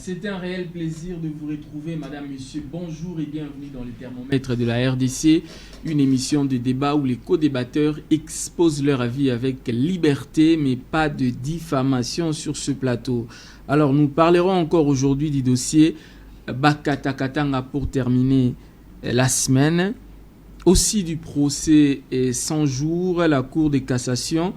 C'est un réel plaisir de vous retrouver, madame, monsieur. Bonjour et bienvenue dans le thermomètre de la RDC, une émission de débat où les co-débatteurs exposent leur avis avec liberté, mais pas de diffamation sur ce plateau. Alors, nous parlerons encore aujourd'hui du dossier Bakata Katanga pour terminer la semaine. Aussi du procès 100 jours, la Cour de cassation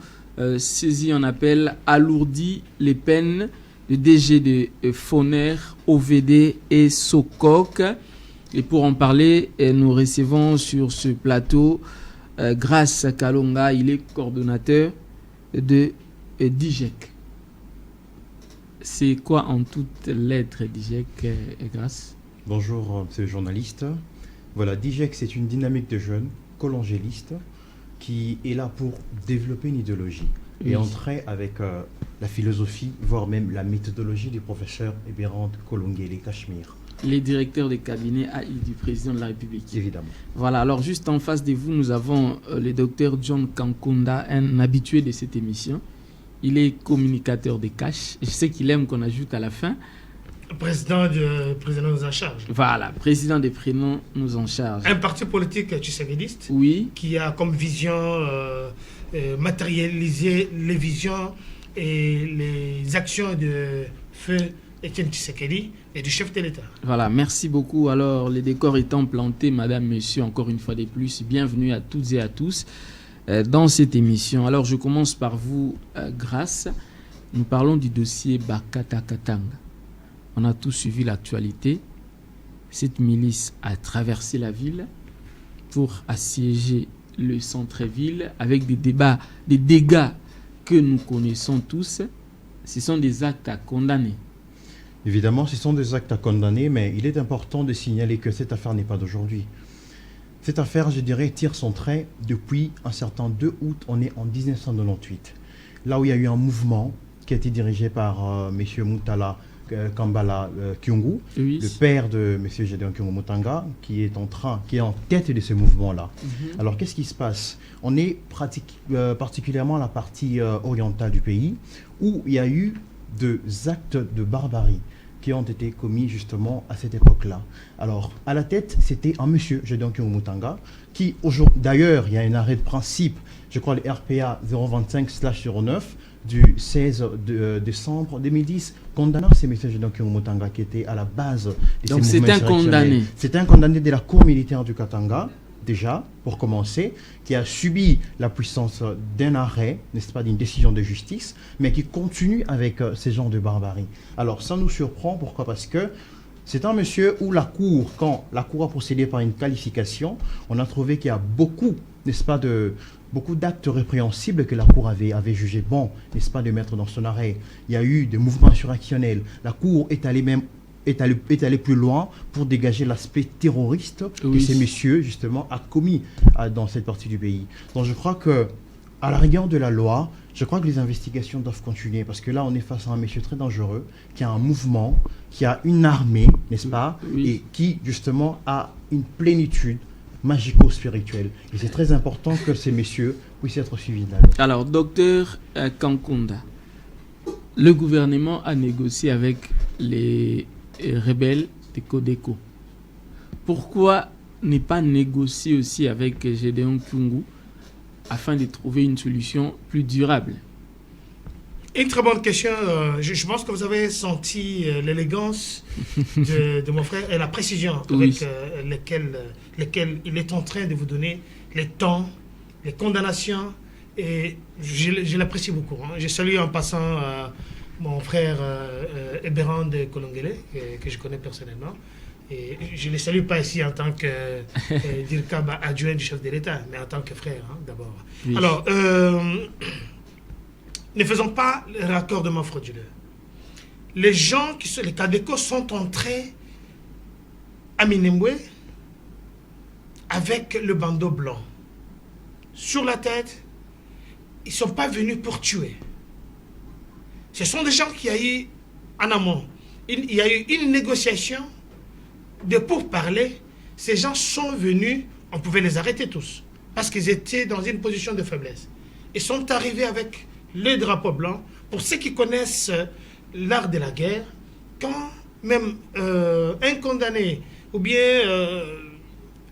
saisit en appel, alourdit les peines de DG de Foner, OVD et Sococ. Et pour en parler, nous recevons sur ce plateau Grace Kalonga, il est coordonnateur de DIGEC. C'est quoi en toutes lettres DIGEC, Grace? Bonjour, monsieur le journaliste. Voilà, DIGEC, c'est une dynamique de jeunes colangélistes qui est là pour développer une idéologie et entrer avec la philosophie, voire même la méthodologie du professeur Ebérand Kolongele Cachemire. Les directeurs des cabinets AI du président de la République. Évidemment. Voilà, alors juste en face de vous, nous avons le docteur John Kankunda, un habitué de cette émission. Il est communicateur des cash. Je sais qu'il aime qu'on ajoute à la fin. Président nous en charge. Voilà, président des prénoms nous en charge. Un parti politique tshisekidiste, oui, qui a comme vision matérialiser les visions et les actions de feu Étienne Tshisekedi et du chef de l'État. Voilà, merci beaucoup. Alors, les décors étant plantés, madame, monsieur, encore une fois de plus, bienvenue à toutes et à tous dans cette émission. Alors, je commence par vous, Grace. Nous parlons du dossier Bakata Katanga. On a tous suivi l'actualité. Cette milice a traversé la ville pour assiéger le centre-ville avec des dégâts que nous connaissons tous. Ce sont des actes à condamner. Évidemment, ce sont des actes à condamner, mais il est important de signaler que cette affaire n'est pas d'aujourd'hui. Cette affaire, je dirais, tire son trait depuis un certain 2 août, on est en 1998. Là où il y a eu un mouvement qui a été dirigé par M. Moutala Kambala Kyungu, oui, le père de M. Gédéon Kyungu Mutanga, qui est en tête de ce mouvement-là. Alors, qu'est-ce qui se passe? On est particulièrement à la partie orientale du pays, où il y a eu des actes de barbarie qui ont été commis justement à cette époque-là. Alors, à la tête, c'était un monsieur, Gédéon Kyungu Mutanga, qui, d'ailleurs, il y a un arrêt de principe, je crois le RPA 025/09, du 16 décembre 2010, condamnant ces messieurs Gédéon Kyungu Mutanga qui étaient à la base de ces mouvements insurrectionnels. Donc c'est un condamné. C'est un condamné de la cour militaire du Katanga, déjà, pour commencer, qui a subi la puissance d'un arrêt, n'est-ce pas, d'une décision de justice, mais qui continue avec ces genres de barbarie. Alors ça nous surprend, pourquoi? Parce que c'est un monsieur où quand la cour a procédé par une qualification, on a trouvé qu'il y a beaucoup, n'est-ce pas, beaucoup d'actes répréhensibles que la Cour avait jugé bon, n'est-ce pas, de mettre dans son arrêt. Il y a eu des mouvements insurrectionnels. La Cour est allée plus loin pour dégager l'aspect terroriste que ces messieurs, justement, a commis dans cette partie du pays. Donc je crois que, à la rigueur de la loi, je crois que les investigations doivent continuer parce que là, on est face à un monsieur très dangereux qui a un mouvement, qui a une armée, n'est-ce pas, et qui, justement, a une plénitude magico-spirituelle. Et c'est très important que ces messieurs puissent être suivis. Alors, docteur Kankunda, le gouvernement a négocié avec les rebelles de Codeco. Pourquoi ne pas négocier aussi avec Gédéon Kyungu afin de trouver une solution plus durable? Une très bonne question. Je pense que vous avez senti l'élégance de mon frère et la précision avec lesquelles il est en train de vous donner les temps, les condamnations. Et je l'apprécie beaucoup. Je salue en passant mon frère Ebérand Kolongele, que je connais personnellement. Et je ne le salue pas ici en tant que Dirkaba adjoint du chef de l'État, mais en tant que frère, d'abord. Oui. Alors, ne faisons pas le raccordement frauduleux. Les gens les Cadécos sont entrés à Minembwe avec le bandeau blanc sur la tête. Ils ne sont pas venus pour tuer. Ce sont des gens qui ont eu en amont. Il y a eu une négociation de pourparlers. Ces gens sont venus, on pouvait les arrêter tous, parce qu'ils étaient dans une position de faiblesse. Ils sont arrivés avec le drapeau blanc. Pour ceux qui connaissent l'art de la guerre, quand même un condamné ou bien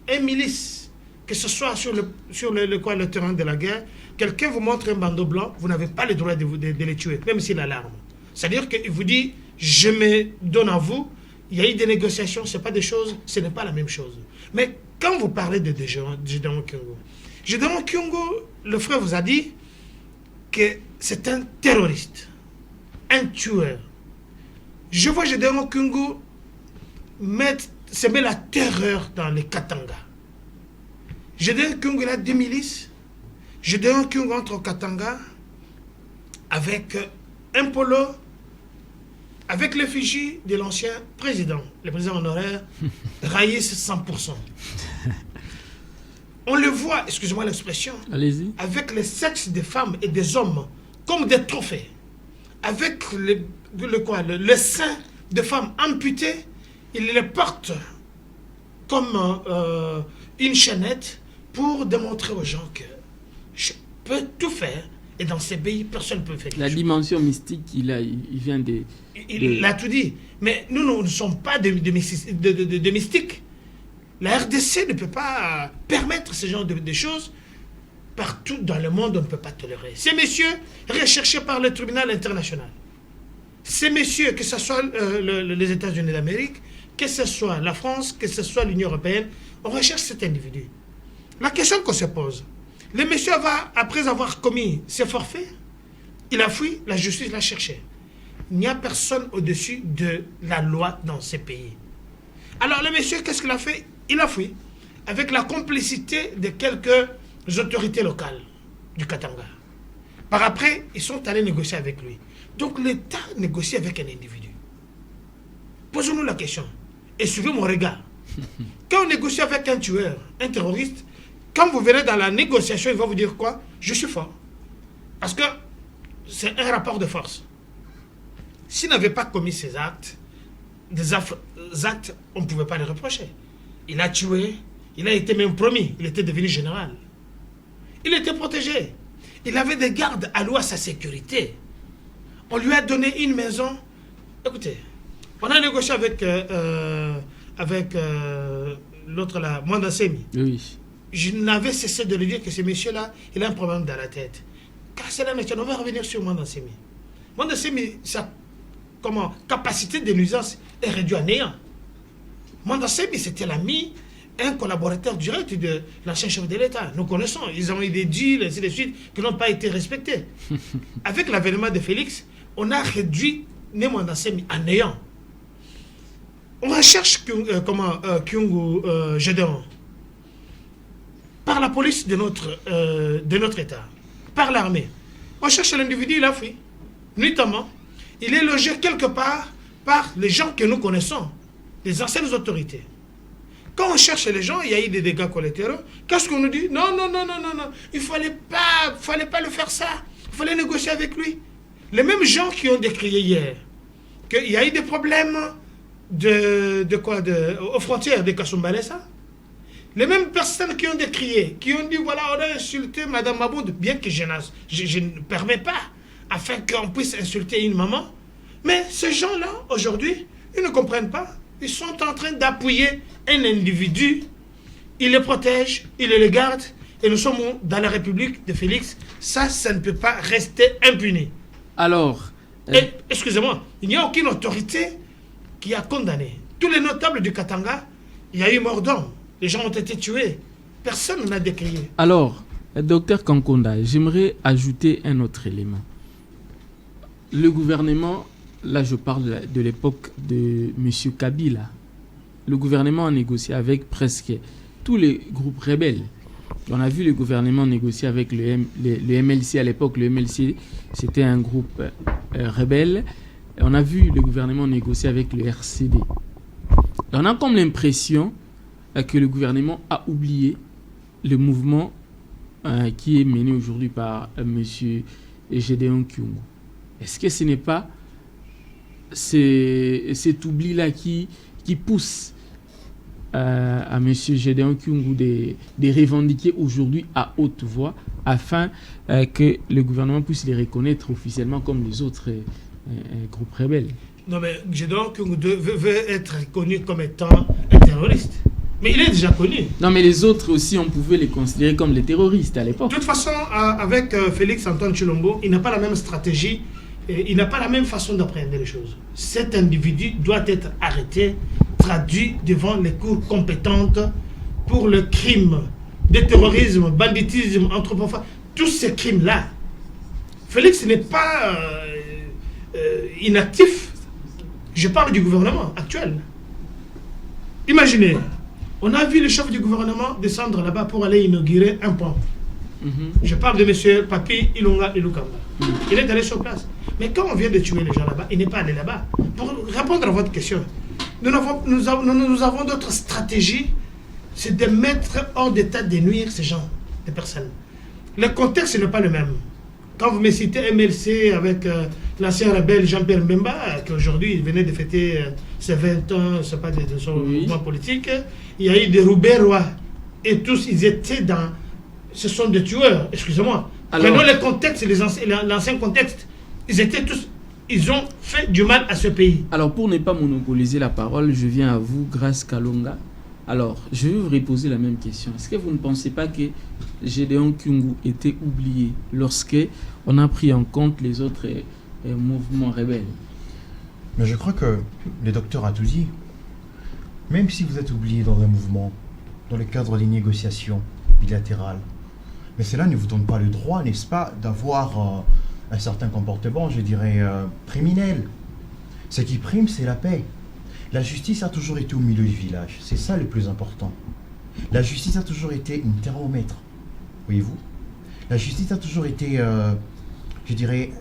un milice, que ce soit sur le terrain de la guerre, quelqu'un vous montre un bandeau blanc, vous n'avez pas le droit de les tuer, même s'il a l'arme. C'est-à-dire qu'il vous dit, je me donne à vous, il y a eu des négociations, ce n'est pas la même chose. Mais quand vous parlez de Gédéon Kyungu, Gédéon Kyungu, le frère vous a dit que c'est un terroriste, un tueur. Je vois Gédéon Kyungu semer la terreur dans les Katanga. Gédéon Kyungu a 2 milices. Gédéon Kyungu entre au Katanga avec un polo, avec l'effigie de l'ancien président, le président honoraire, Raïs 100%. On le voit, excusez-moi l'expression, avec les sexes des femmes et des hommes comme des trophées, avec le sein de femmes amputées, il les porte comme une chaînette pour démontrer aux gens que je peux tout faire et dans ces pays, personne ne peut faire quelque chose. La dimension mystique, il vient de... Il a tout dit. Mais nous ne sommes pas de mystiques. La RDC ne peut pas permettre ce genre de choses. Partout dans le monde, on ne peut pas tolérer. Ces messieurs recherchés par le tribunal international. Ces messieurs, que ce soit les États-Unis d'Amérique, que ce soit la France, que ce soit l'Union européenne, on recherche cet individu. La question qu'on se pose, le monsieur après avoir commis ses forfaits, il a fui, la justice l'a cherché. Il n'y a personne au-dessus de la loi dans ces pays. Alors le monsieur, qu'est-ce qu'il a fait? Il a fui, avec la complicité de quelques autorités locales du Katanga. Par après, ils sont allés négocier avec lui. Donc l'État négocie avec un individu. Posons-nous la question, et suivez mon regard. Quand on négocie avec un tueur, un terroriste, quand vous verrez dans la négociation, il va vous dire quoi? Je suis fort. Parce que c'est un rapport de force. S'il n'avait pas commis ces actes, des actes, on ne pouvait pas les reprocher. Il a tué, il a été même promis, il était devenu général. Il était protégé. Il avait des gardes alloués à sa sécurité. On lui a donné une maison. Écoutez, on a négocié avec l'autre là, Mwanda Semi. Oui. Je n'avais cessé de lui dire que ce monsieur-là, il a un problème dans la tête. Car c'est la nature. On va revenir sur Mwanda Semi. Mwanda Semi, sa capacité de nuisance est réduite à néant. Mwanda Semi, c'était l'ami, un collaborateur direct de l'ancien chef de l'État. Nous connaissons. Ils ont eu des deals, ainsi de suite, qui n'ont pas été respectés. Avec l'avènement de Félix, on a réduit Mwanda Semi à néant. On recherche Kyungu Gédéon par la police de notre État, par l'armée. On cherche l'individu, il a fui. Nuitamment, il est logé quelque part par les gens que nous connaissons, les anciennes autorités. Quand on cherche les gens, il y a eu des dégâts collatéraux. Qu'est-ce qu'on nous dit? Non, il ne fallait pas le faire ça. Il fallait négocier avec lui. Les mêmes gens qui ont décrié hier qu'il y a eu des problèmes aux frontières de Kasumbalesa. Les mêmes personnes qui ont décrié, qui ont dit, voilà, on a insulté Mme Maboud, bien que je ne permets pas, afin qu'on puisse insulter une maman. Mais ces gens-là, aujourd'hui, ils ne comprennent pas. Ils sont en train d'appuyer un individu. Ils le protègent, ils le gardent. Et nous sommes dans la République de Félix. Ça ne peut pas rester impuni. Alors... excusez-moi, il n'y a aucune autorité qui a condamné. Tous les notables du Katanga, il y a eu mort d'homme. Les gens ont été tués. Personne n'a décrié. Alors, docteur Kankonda, j'aimerais ajouter un autre élément. Le gouvernement, là je parle de l'époque de M. Kabila, le gouvernement a négocié avec presque tous les groupes rebelles. On a vu le gouvernement négocier avec le MLC à l'époque. Le MLC, c'était un groupe rebelle. On a vu le gouvernement négocier avec le RCD. Et on a comme l'impression que le gouvernement a oublié le mouvement qui est mené aujourd'hui par M. Gédéon Kyungu. Est-ce que ce n'est pas cet oubli-là qui pousse à M. Gédéon Kyungu de revendiquer aujourd'hui à haute voix afin que le gouvernement puisse les reconnaître officiellement comme les autres groupes rebelles? Non, mais Gédéon Kyungu veut être connu comme étant un terroriste. Mais il est déjà connu. Non, mais les autres aussi, on pouvait les considérer comme les terroristes à l'époque. De toute façon, avec Félix Antoine Tshilombo, il n'a pas la même stratégie, et il n'a pas la même façon d'appréhender les choses. Cet individu doit être arrêté, traduit devant les cours compétentes pour le crime de terrorisme, banditisme, anthropophagie, tous ces crimes-là. Félix n'est pas inactif. Je parle du gouvernement actuel. Imaginez, on a vu le chef du gouvernement descendre là-bas pour aller inaugurer un pont. Je parle de M. Papi Ilunga Ilukamba. Il est allé sur place. Mais quand on vient de tuer les gens là-bas, il n'est pas allé là-bas. Pour répondre à votre question, nous avons d'autres stratégies, c'est de mettre hors d'état de nuire ces gens, ces personnes. Le contexte n'est pas le même. Quand vous me citez MLC avec l'ancien rebelle Jean-Pierre Mbemba, qui aujourd'hui venait de fêter ses 20 ans, c'est pas de son mouvement politique, il y a eu des Roubaix-Rois. Et tous, ils étaient dans... Ce sont des tueurs, excusez-moi. Alors, mais dans le contexte, l'ancien contexte, ils étaient tous... Ils ont fait du mal à ce pays. Alors, pour ne pas monopoliser la parole, je viens à vous, Grace Kalonga. Alors, je vais vous reposer la même question. Est-ce que vous ne pensez pas que Gédéon Kyungu était oublié lorsque on a pris en compte les autres mouvements rebelles? Mais je crois que le docteur a tout dit. Même si vous êtes oublié dans un mouvement, dans le cadre des négociations bilatérales, mais cela ne vous donne pas le droit, n'est-ce pas, d'avoir un certain comportement, je dirais, criminel. Ce qui prime, c'est la paix. La justice a toujours été au milieu du village. C'est ça le plus important. La justice a toujours été un thermomètre. Voyez-vous? La justice a toujours été, je dirais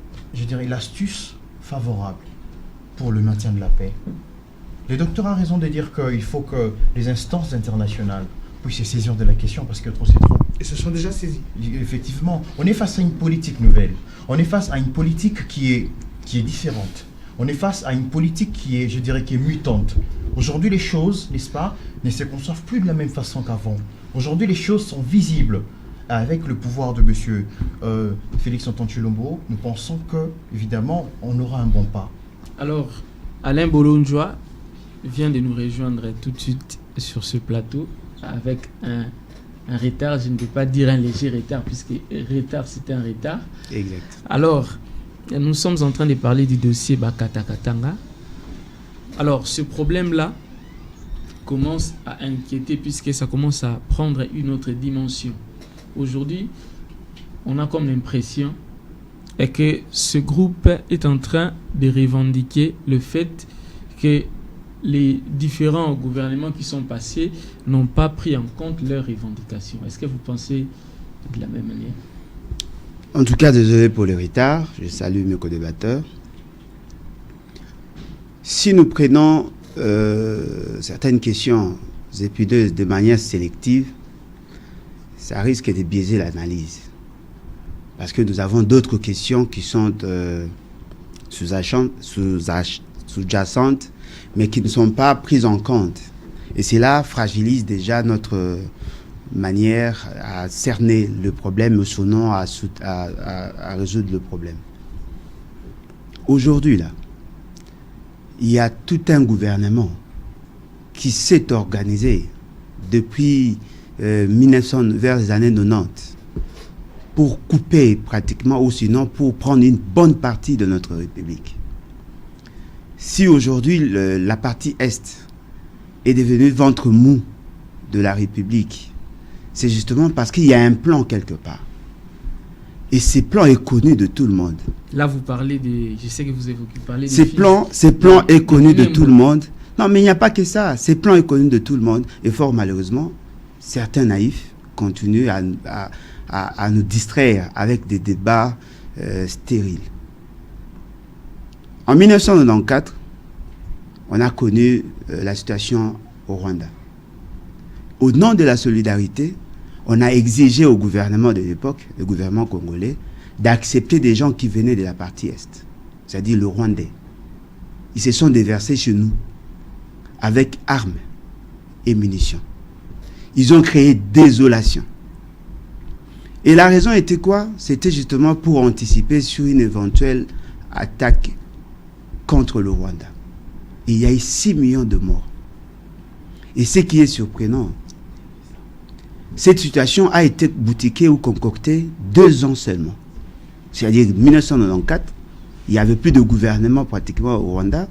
l'astuce favorable pour le maintien de la paix. Le docteur a raison de dire qu'il faut que les instances internationales puissent se saisir de la question parce que trop c'est trop. Et se sont déjà saisis. Effectivement. On est face à une politique nouvelle. On est face à une politique qui est différente. On est face à une politique qui est, je dirais, qui est mutante. Aujourd'hui, les choses, n'est-ce pas, ne se conçoivent plus de la même façon qu'avant. Aujourd'hui, les choses sont visibles. Avec le pouvoir de M. Félix Antoine Tshilombo, nous pensons que, évidemment, on aura un bon pas. Alors, Alain Bolonjoa vient de nous rejoindre tout de suite sur ce plateau avec un retard, je ne peux pas dire un léger retard, puisque retard, c'était un retard. Exact. Alors, nous sommes en train de parler du dossier Bakata Katanga. Alors, ce problème-là commence à inquiéter puisque ça commence à prendre une autre dimension. Aujourd'hui, on a comme l'impression que ce groupe est en train de revendiquer le fait que les différents gouvernements qui sont passés n'ont pas pris en compte leurs revendications. Est-ce que vous pensez de la même manière? En tout cas, désolé pour le retard. Je salue mes co-débatteurs. Si nous prenons certaines questions épineuses de manière sélective, ça risque de biaiser l'analyse. Parce que nous avons d'autres questions qui sont sous-jacentes, mais qui ne sont pas prises en compte. Et cela fragilise déjà notre manière à cerner le problème, ou sinon à résoudre le problème. Aujourd'hui, là, il y a tout un gouvernement qui s'est organisé depuis 1900, vers les années 90 pour couper pratiquement, ou sinon pour prendre une bonne partie de notre République. Si aujourd'hui la partie Est est devenue ventre mou de la République, c'est justement parce qu'il y a un plan quelque part. Et ce plan est connu de tout le monde. Là, vous parlez des... Je sais que vous parlez des... Ce plan est connu de tout le monde. Non, mais il n'y a pas que ça. Ce plan est connu de tout le monde. Et fort malheureusement, certains naïfs continuent à nous distraire avec des débats stériles. En 1994, on a connu la situation au Rwanda. Au nom de la solidarité, on a exigé au gouvernement de l'époque, le gouvernement congolais, d'accepter des gens qui venaient de la partie Est, c'est-à-dire le Rwandais. Ils se sont déversés chez nous avec armes et munitions. Ils ont créé désolation. Et la raison était quoi? C'était justement pour anticiper sur une éventuelle attaque contre le Rwanda. Et il y a eu 6 millions de morts. Et ce qui est surprenant, cette situation a été boutiquée ou concoctée 2 ans seulement. C'est-à-dire 1994, il n'y avait plus de gouvernement pratiquement au Rwanda.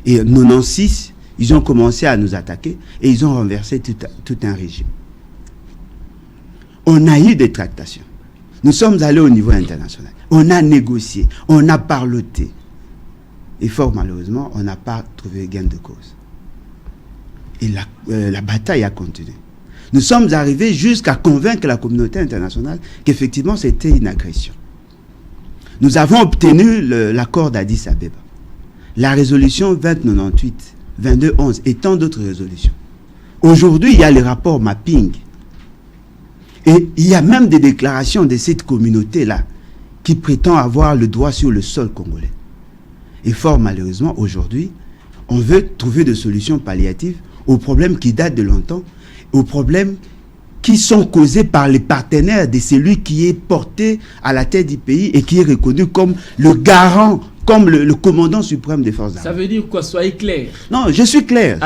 Et en 1996, ils ont commencé à nous attaquer et ils ont renversé tout un régime. On a eu des tractations. Nous sommes allés au niveau international. On a négocié, on a parloté. Et fort malheureusement, on n'a pas trouvé gain de cause. Et la bataille a continué. Nous sommes arrivés jusqu'à convaincre la communauté internationale qu'effectivement c'était une agression. Nous avons obtenu l'accord d'Addis Abeba, la résolution 2098, 2211 et tant d'autres résolutions. Aujourd'hui, il y a les rapports mapping. Et il y a même des déclarations de cette communauté-là qui prétend avoir le droit sur le sol congolais. Et fort malheureusement, aujourd'hui, on veut trouver des solutions palliatives aux problèmes qui datent de longtemps, aux problèmes qui sont causés par les partenaires de celui qui est porté à la tête du pays et qui est reconnu comme le garant, comme le commandant suprême des forces armées. Ça veut dire quoi? Soyez clair. Non, je suis clair.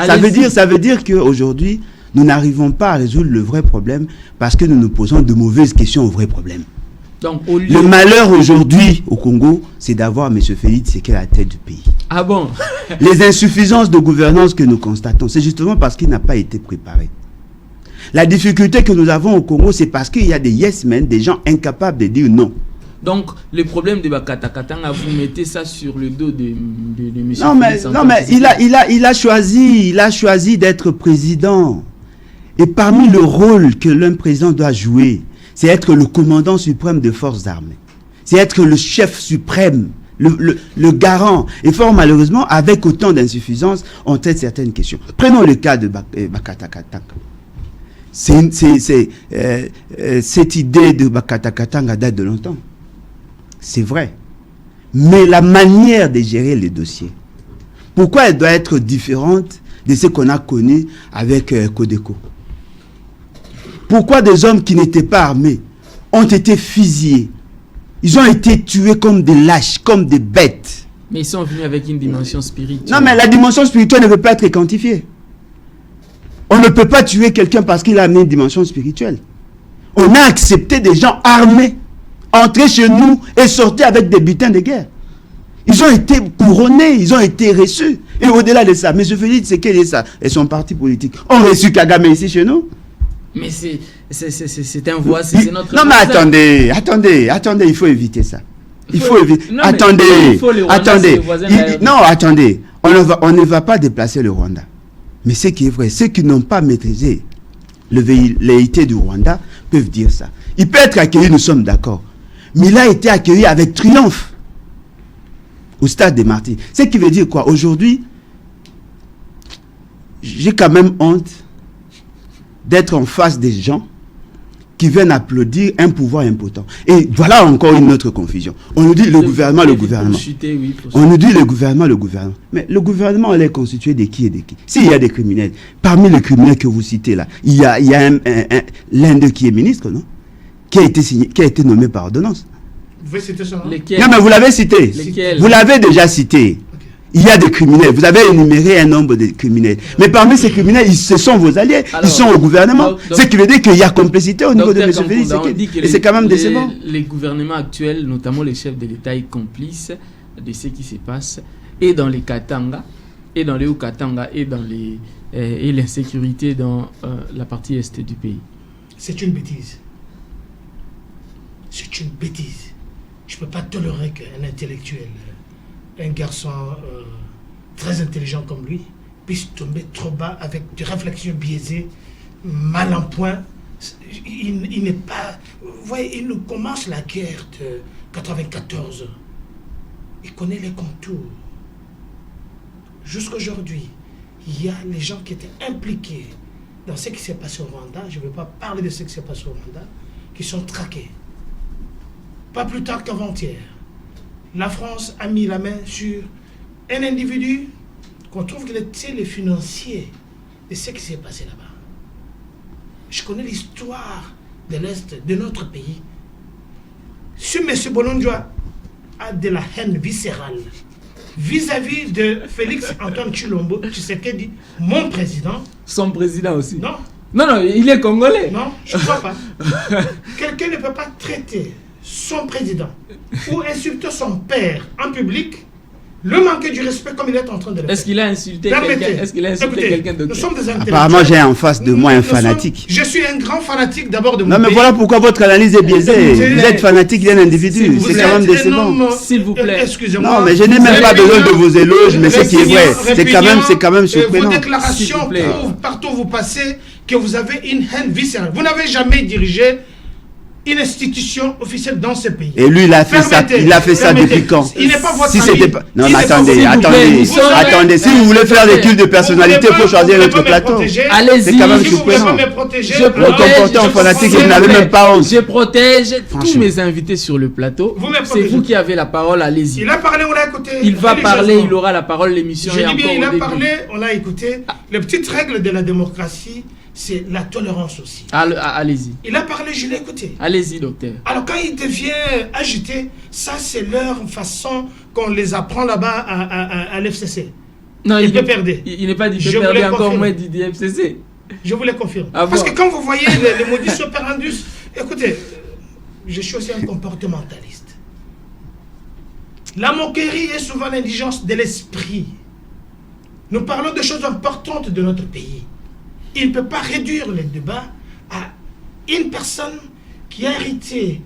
Ça veut dire qu'aujourd'hui, nous n'arrivons pas à résoudre le vrai problème parce que nous nous posons de mauvaises questions au vrai problème. Donc, le malheur aujourd'hui au Congo, c'est d'avoir M. Félix Tshisekedi à la tête du pays. Ah bon? Les insuffisances de gouvernance que nous constatons, c'est justement parce qu'il n'a pas été préparé. La difficulté que nous avons au Congo, c'est parce qu'il y a des yes men, des gens incapables de dire non. Donc, le problème de Bakata Katanga, vous mettez ça sur le dos de M. Non, mais il a choisi d'être président. Et parmi le rôle que l'un président doit jouer, c'est être le commandant suprême des forces armées. C'est être le chef suprême, le garant. Et fort malheureusement, avec autant d'insuffisance, on traite certaines questions. Prenons le cas de Bakata Katanga. Cette idée de Bakata Katanga date de longtemps. C'est vrai. Mais la manière de gérer les dossiers, pourquoi elle doit être différente de ce qu'on a connu avec Codeco? Pourquoi des hommes qui n'étaient pas armés ont été fusillés? Ils ont été tués comme des lâches, comme des bêtes. Mais ils sont venus avec une dimension spirituelle. Non, mais la dimension spirituelle ne peut pas être quantifiée. On ne peut pas tuer quelqu'un parce qu'il a amené une dimension spirituelle. On a accepté des gens armés entrer chez nous et sortir avec des butins de guerre. Ils ont été couronnés, ils ont été reçus. Et au-delà de ça, M. Félix Tshisekedi et son parti politique ont reçu Kagame ici chez nous. Mais c'est un voix, c'est notre... Non, mais attendez, il faut éviter ça. Il faut éviter... Non, attendez. Non, attendez. On ne va pas déplacer le Rwanda. Mais ce qui est vrai, ceux qui n'ont pas maîtrisé le velléité du Rwanda peuvent dire ça. Il peut être accueilli, nous sommes d'accord. Mais il a été accueilli avec triomphe au stade des Martyrs. Ce qui veut dire quoi? Aujourd'hui, j'ai quand même honte d'être en face des gens qui viennent applaudir un pouvoir impotent. Et voilà encore une autre confusion. On nous dit le gouvernement. On nous dit le gouvernement. Mais le gouvernement, elle est constitué de qui et de qui? S'il y a des criminels, parmi les criminels que vous citez là, il y a l'un d'eux qui est ministre, non? Qui a été nommé par ordonnance. Vous pouvez citer ça? Non, mais vous l'avez cité. Lesquels? Vous l'avez déjà cité. Il y a des criminels. Vous avez énuméré un nombre de criminels. Mais parmi ces criminels, ce sont vos alliés. Alors, ils sont au gouvernement. Ce qui veut dire qu'il y a complicité au niveau de M. Félix Tshisekedi. Et c'est quand même décevant. Les gouvernements actuels, notamment les chefs de l'État, sont complices de ce qui se passe et dans les Katanga, et dans les Hauts-Katanga, et l'insécurité dans la partie est du pays. C'est une bêtise. C'est une bêtise. Je ne peux pas tolérer qu'un intellectuel, un garçon très intelligent comme lui, puisse tomber trop bas avec des réflexions biaisées, mal en point. Il n'est pas... Vous voyez, il nous commence la guerre de 94. Il connaît les contours. Jusqu'aujourd'hui, il y a les gens qui étaient impliqués dans ce qui s'est passé au Rwanda. Je ne veux pas parler de ce qui s'est passé au Rwanda, qui sont traqués. Pas plus tard qu'avant-hier, la France a mis la main sur un individu qu'on trouve qu'il était le financier de ce qui s'est passé là-bas. Je connais l'histoire de l'Est de notre pays. Si M. Bolonjoa a de la haine viscérale vis-à-vis de Félix Antoine Tshilombo Tshisekedi, mon président. Son président aussi. Non. Non, il est congolais. Non, je ne crois pas. Quelqu'un ne peut pas traiter son président ou insulter son père en public, le manquer du respect comme il est en train de le faire. Est-ce qu'il a insulté quelqu'un? Est-ce qu'il a insulté quelqu'un de... Nous sommes des intellectuels. Apparemment, j'ai en face de moi un fanatique. Je suis un grand fanatique d'abord de mon Non, mais pays. voilà pourquoi votre analyse est biaisée. Vous êtes fanatique d'un individu. C'est quand même décevant. S'il vous plaît. Excusez-moi. Non, mais je n'ai même pas besoin de vos éloges, mais ce qui est vrai, c'est quand même surprenant. Vos déclarations prouvent partout où vous passez que vous avez une haine viscérale. Vous n'avez jamais dirigé une institution officielle dans ce pays. Et lui, il a fait ça depuis quand? Il n'est pas votre si ami. Non, mais attendez. Si vous voulez faire des cultes de personnalité, il faut choisir notre plateau. Allez-y. C'est quand même Si vous ne pouvez surprenant. pas me protéger, Je Vous comportez en fanatique et vous n'avez même pas honte. Je protège tous mes invités sur le plateau. C'est vous qui avez la parole, allez-y. Il a parlé, on l'a écouté. Il va parler, il aura la parole, l'émission est Je dis bien, il a encore parlé, on l'a écouté. Les petites règles de la démocratie, c'est la tolérance aussi. Allez-y. Il a parlé, je l'ai écouté. Allez-y, docteur. Alors quand il devient agité, ça c'est leur façon qu'on les apprend là-bas à l'FCC. Non, il peut perdre. Il n'est pas dit Je peut vous perdre, le encore confirme. moins dit FCC. Je vous le confirme. Ah Parce bon? que quand vous voyez les modus operandus, écoutez, je suis aussi un comportementaliste. La moquerie est souvent l'indigence de l'esprit. Nous parlons de choses importantes de notre pays. Il ne peut pas réduire le débat à une personne qui a hérité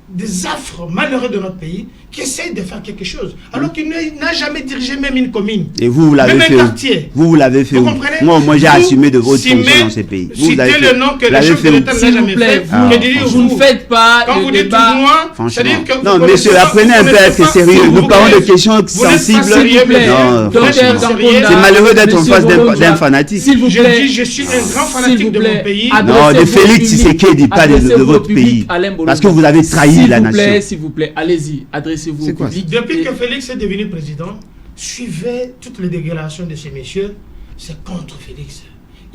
des affres malheureux de notre pays, qui essaye de faire quelque chose, alors qu'il n'a jamais dirigé même une commune. Et vous l'avez fait. Quartier. Vous l'avez fait. Vous comprenez? Moi, j'ai assumé de votre fonction dans ces pays. Vous citez le nom que le chef de l'État n'a S'il vous jamais plaît, fait. vous ne faites pas quand le vous dites débat. moi, Franchement. que Non, monsieur, apprenez un peu à être sérieux. Nous parlons de questions sensibles. Non, c'est malheureux d'être en face d'un fanatique. S'il vous plaît. Je suis un grand fanatique de mon pays. Non, de Félix Tshisekedi, pas de votre pays. Parce que vous avez trahi la nation. S'il vous plaît, allez-y, adressez-vous au public. Depuis que Félix est devenu président, suivez toutes les déclarations de ces messieurs, c'est contre Félix.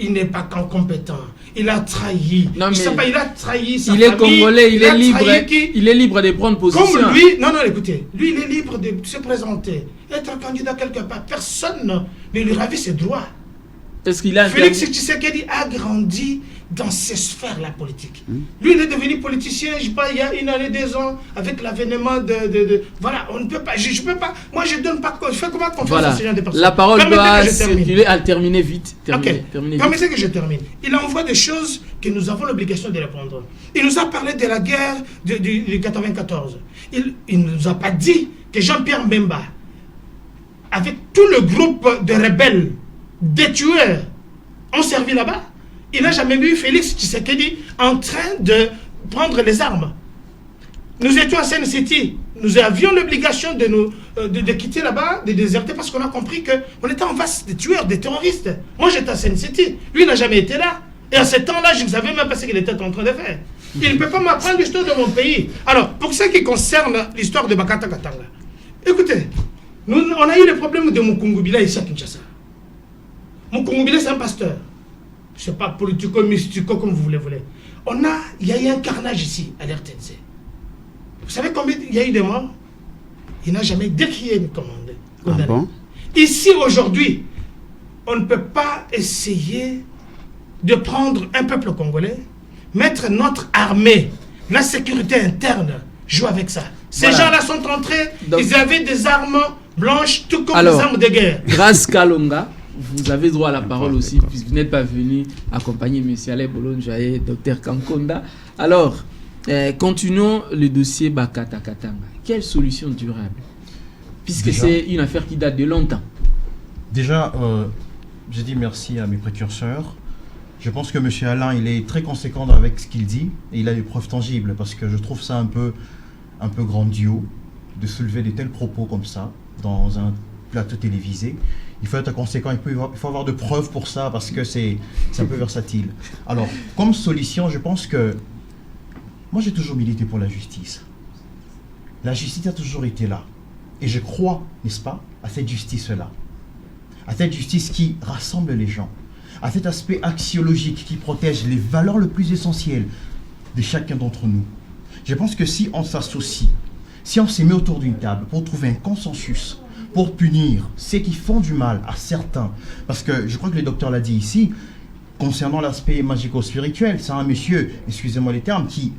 Il n'est pas compétent. Il a trahi. Non, mais il a trahi sa il est famille, congolais, il est libre. Qui, il est libre de prendre position. Comme lui, non, écoutez, lui, il est libre de se présenter, être candidat quelque part. Personne ne lui ravit ses droits. Est-ce qu'il a Félix Tshisekedi a grandi dans ces sphères, la politique. Lui, il est devenu politicien, je sais pas, il y a 1 année, 2 ans, avec l'avènement voilà, on ne peut pas, je peux pas, moi je donne pas, je fais comment confiance à ces gens de personnes. La parole doit circuler, à terminer vite. Permettez que je termine. Il envoie des choses que nous avons l'obligation de répondre. Il nous a parlé de la guerre du 94. Il ne nous a pas dit que Jean-Pierre Mbemba, avec tout le groupe de rebelles, des tueurs, ont servi là-bas. Il n'a jamais vu Félix Tshisekedi en train de prendre les armes. Nous étions à Seine City. Nous avions l'obligation de quitter là-bas, de déserter, parce qu'on a compris qu'on était en face des tueurs, des terroristes. Moi, j'étais à Seine City. Lui, il n'a jamais été là. Et à ce temps-là, je ne savais même pas ce qu'il était en train de faire. Il ne peut pas m'apprendre l'histoire de mon pays. Alors, pour ce qui concerne l'histoire de Bakata Katanga, écoutez, on a eu le problème de Mukungubila ici à Kinshasa. Mukungubila, c'est un pasteur. Je ne sais pas, politico-mystico, comme vous voulez. Il y a eu un carnage ici, à l'RTNC. Vous savez combien il y a eu de morts? Il n'a jamais décrié une commande. Ah bon? Ici, aujourd'hui, on ne peut pas essayer de prendre un peuple congolais, mettre notre armée, la sécurité interne, jouer avec ça. Ces gens-là sont entrés, ils avaient des armes blanches, tout comme des armes de guerre. Grâce Kalonga, vous avez droit à la parole aussi, puisque vous n'êtes pas venu accompagner M. Alain Bolonja et Dr Kankonda. Alors, continuons le dossier Bakata Katanga. Quelle solution durable? Puisque c'est une affaire qui date de longtemps. Déjà, j'ai dit merci à mes précurseurs. Je pense que M. Alain, il est très conséquent avec ce qu'il dit, et il a des preuves tangibles, parce que je trouve ça un peu grandiose de soulever de tels propos comme ça dans un plateau télévisé. Il faut être conséquent, il faut avoir de preuves pour ça, parce que c'est un peu versatile. Alors, comme solution, je pense que moi j'ai toujours milité pour la justice. La justice a toujours été là. Et je crois, n'est-ce pas, à cette justice-là. À cette justice qui rassemble les gens. À cet aspect axiologique qui protège les valeurs les plus essentielles de chacun d'entre nous. Je pense que si on s'associe, si on se met autour d'une table pour trouver un consensus, pour punir ceux qui font du mal à certains. Parce que je crois que le docteur l'a dit ici, concernant l'aspect magico-spirituel, c'est un monsieur, excusez-moi les termes, qui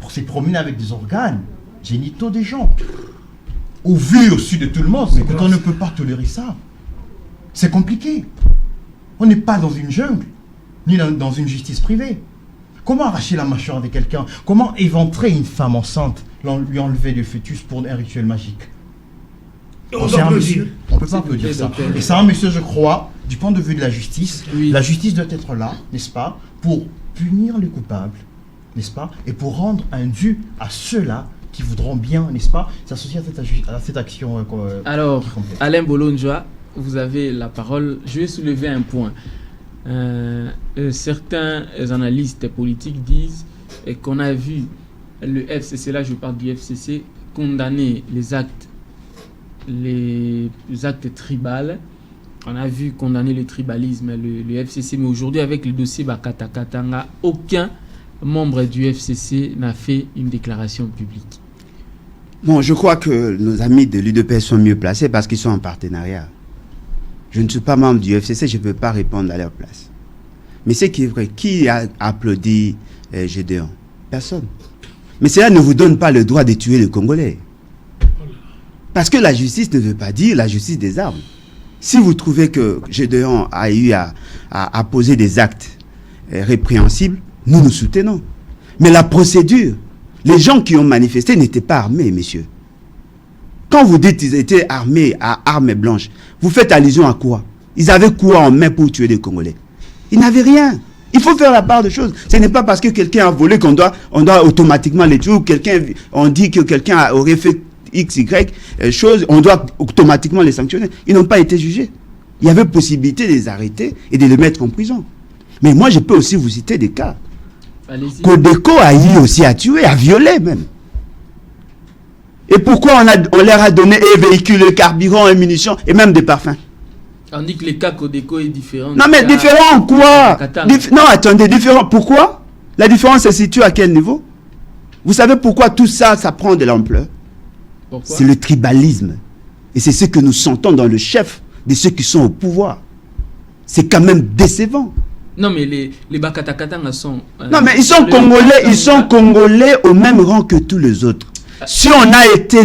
s'est promené avec des organes génitaux des gens. Au vu, au-dessus de tout le monde, mais quand on ne peut pas tolérer ça, c'est compliqué. On n'est pas dans une jungle, ni dans une justice privée. Comment arracher la mâchoire de quelqu'un? Comment éventrer une femme enceinte, lui enlever le fœtus pour un rituel magique? On peut pas applaudir ça. Et c'est un monsieur, je crois, du point de vue de la justice, la justice doit être là, n'est-ce pas, pour punir les coupables, n'est-ce pas, et pour rendre un dû à ceux-là qui voudront bien, n'est-ce pas, s'associer à cette action. Alors, Alain Bolonjoa, vous avez la parole. Je vais soulever un point. Certains analystes politiques disent qu'on a vu le FCC, là je parle du FCC, condamner les actes tribaux. On a vu condamner le tribalisme, le FCC, mais aujourd'hui avec le dossier Bakata Katanga, aucun membre du FCC n'a fait une déclaration publique. Bon, je crois que nos amis de l'UDPS sont mieux placés parce qu'ils sont en partenariat. Je ne suis pas membre du FCC, je ne peux pas répondre à leur place. Mais c'est qui est vrai, qui a applaudi Gédéon? Personne. Mais cela ne vous donne pas le droit de tuer les Congolais. Parce que la justice ne veut pas dire la justice des armes. Si vous trouvez que Gédéon a eu à poser des actes répréhensibles, nous soutenons. Mais la procédure, les gens qui ont manifesté n'étaient pas armés, messieurs. Quand vous dites qu'ils étaient armés à armes blanches, vous faites allusion à quoi? Ils avaient quoi en main pour tuer les Congolais? Ils n'avaient rien. Il faut faire la part de choses. Ce n'est pas parce que quelqu'un a volé qu'on doit automatiquement les tuer, ou on dit que quelqu'un aurait fait X, Y chose, on doit automatiquement les sanctionner. Ils n'ont pas été jugés. Il y avait possibilité de les arrêter et de les mettre en prison. Mais moi, je peux aussi vous citer des cas. Codeco a eu aussi à tuer, à violer même. Et pourquoi on leur a donné un véhicule, carburant, et munitions, et même des parfums? On dit que le cas Codeco est différent. Non mais différent en quoi? Non, attendez, différent. Pourquoi? La différence se situe à quel niveau? Vous savez pourquoi tout ça, ça prend de l'ampleur? C'est le tribalisme. Et c'est ce que nous sentons dans le chef de ceux qui sont au pouvoir. C'est quand même décevant. Non mais les Bakata Katanga sont... non mais ils sont congolais au même rang que tous les autres. Si on a été,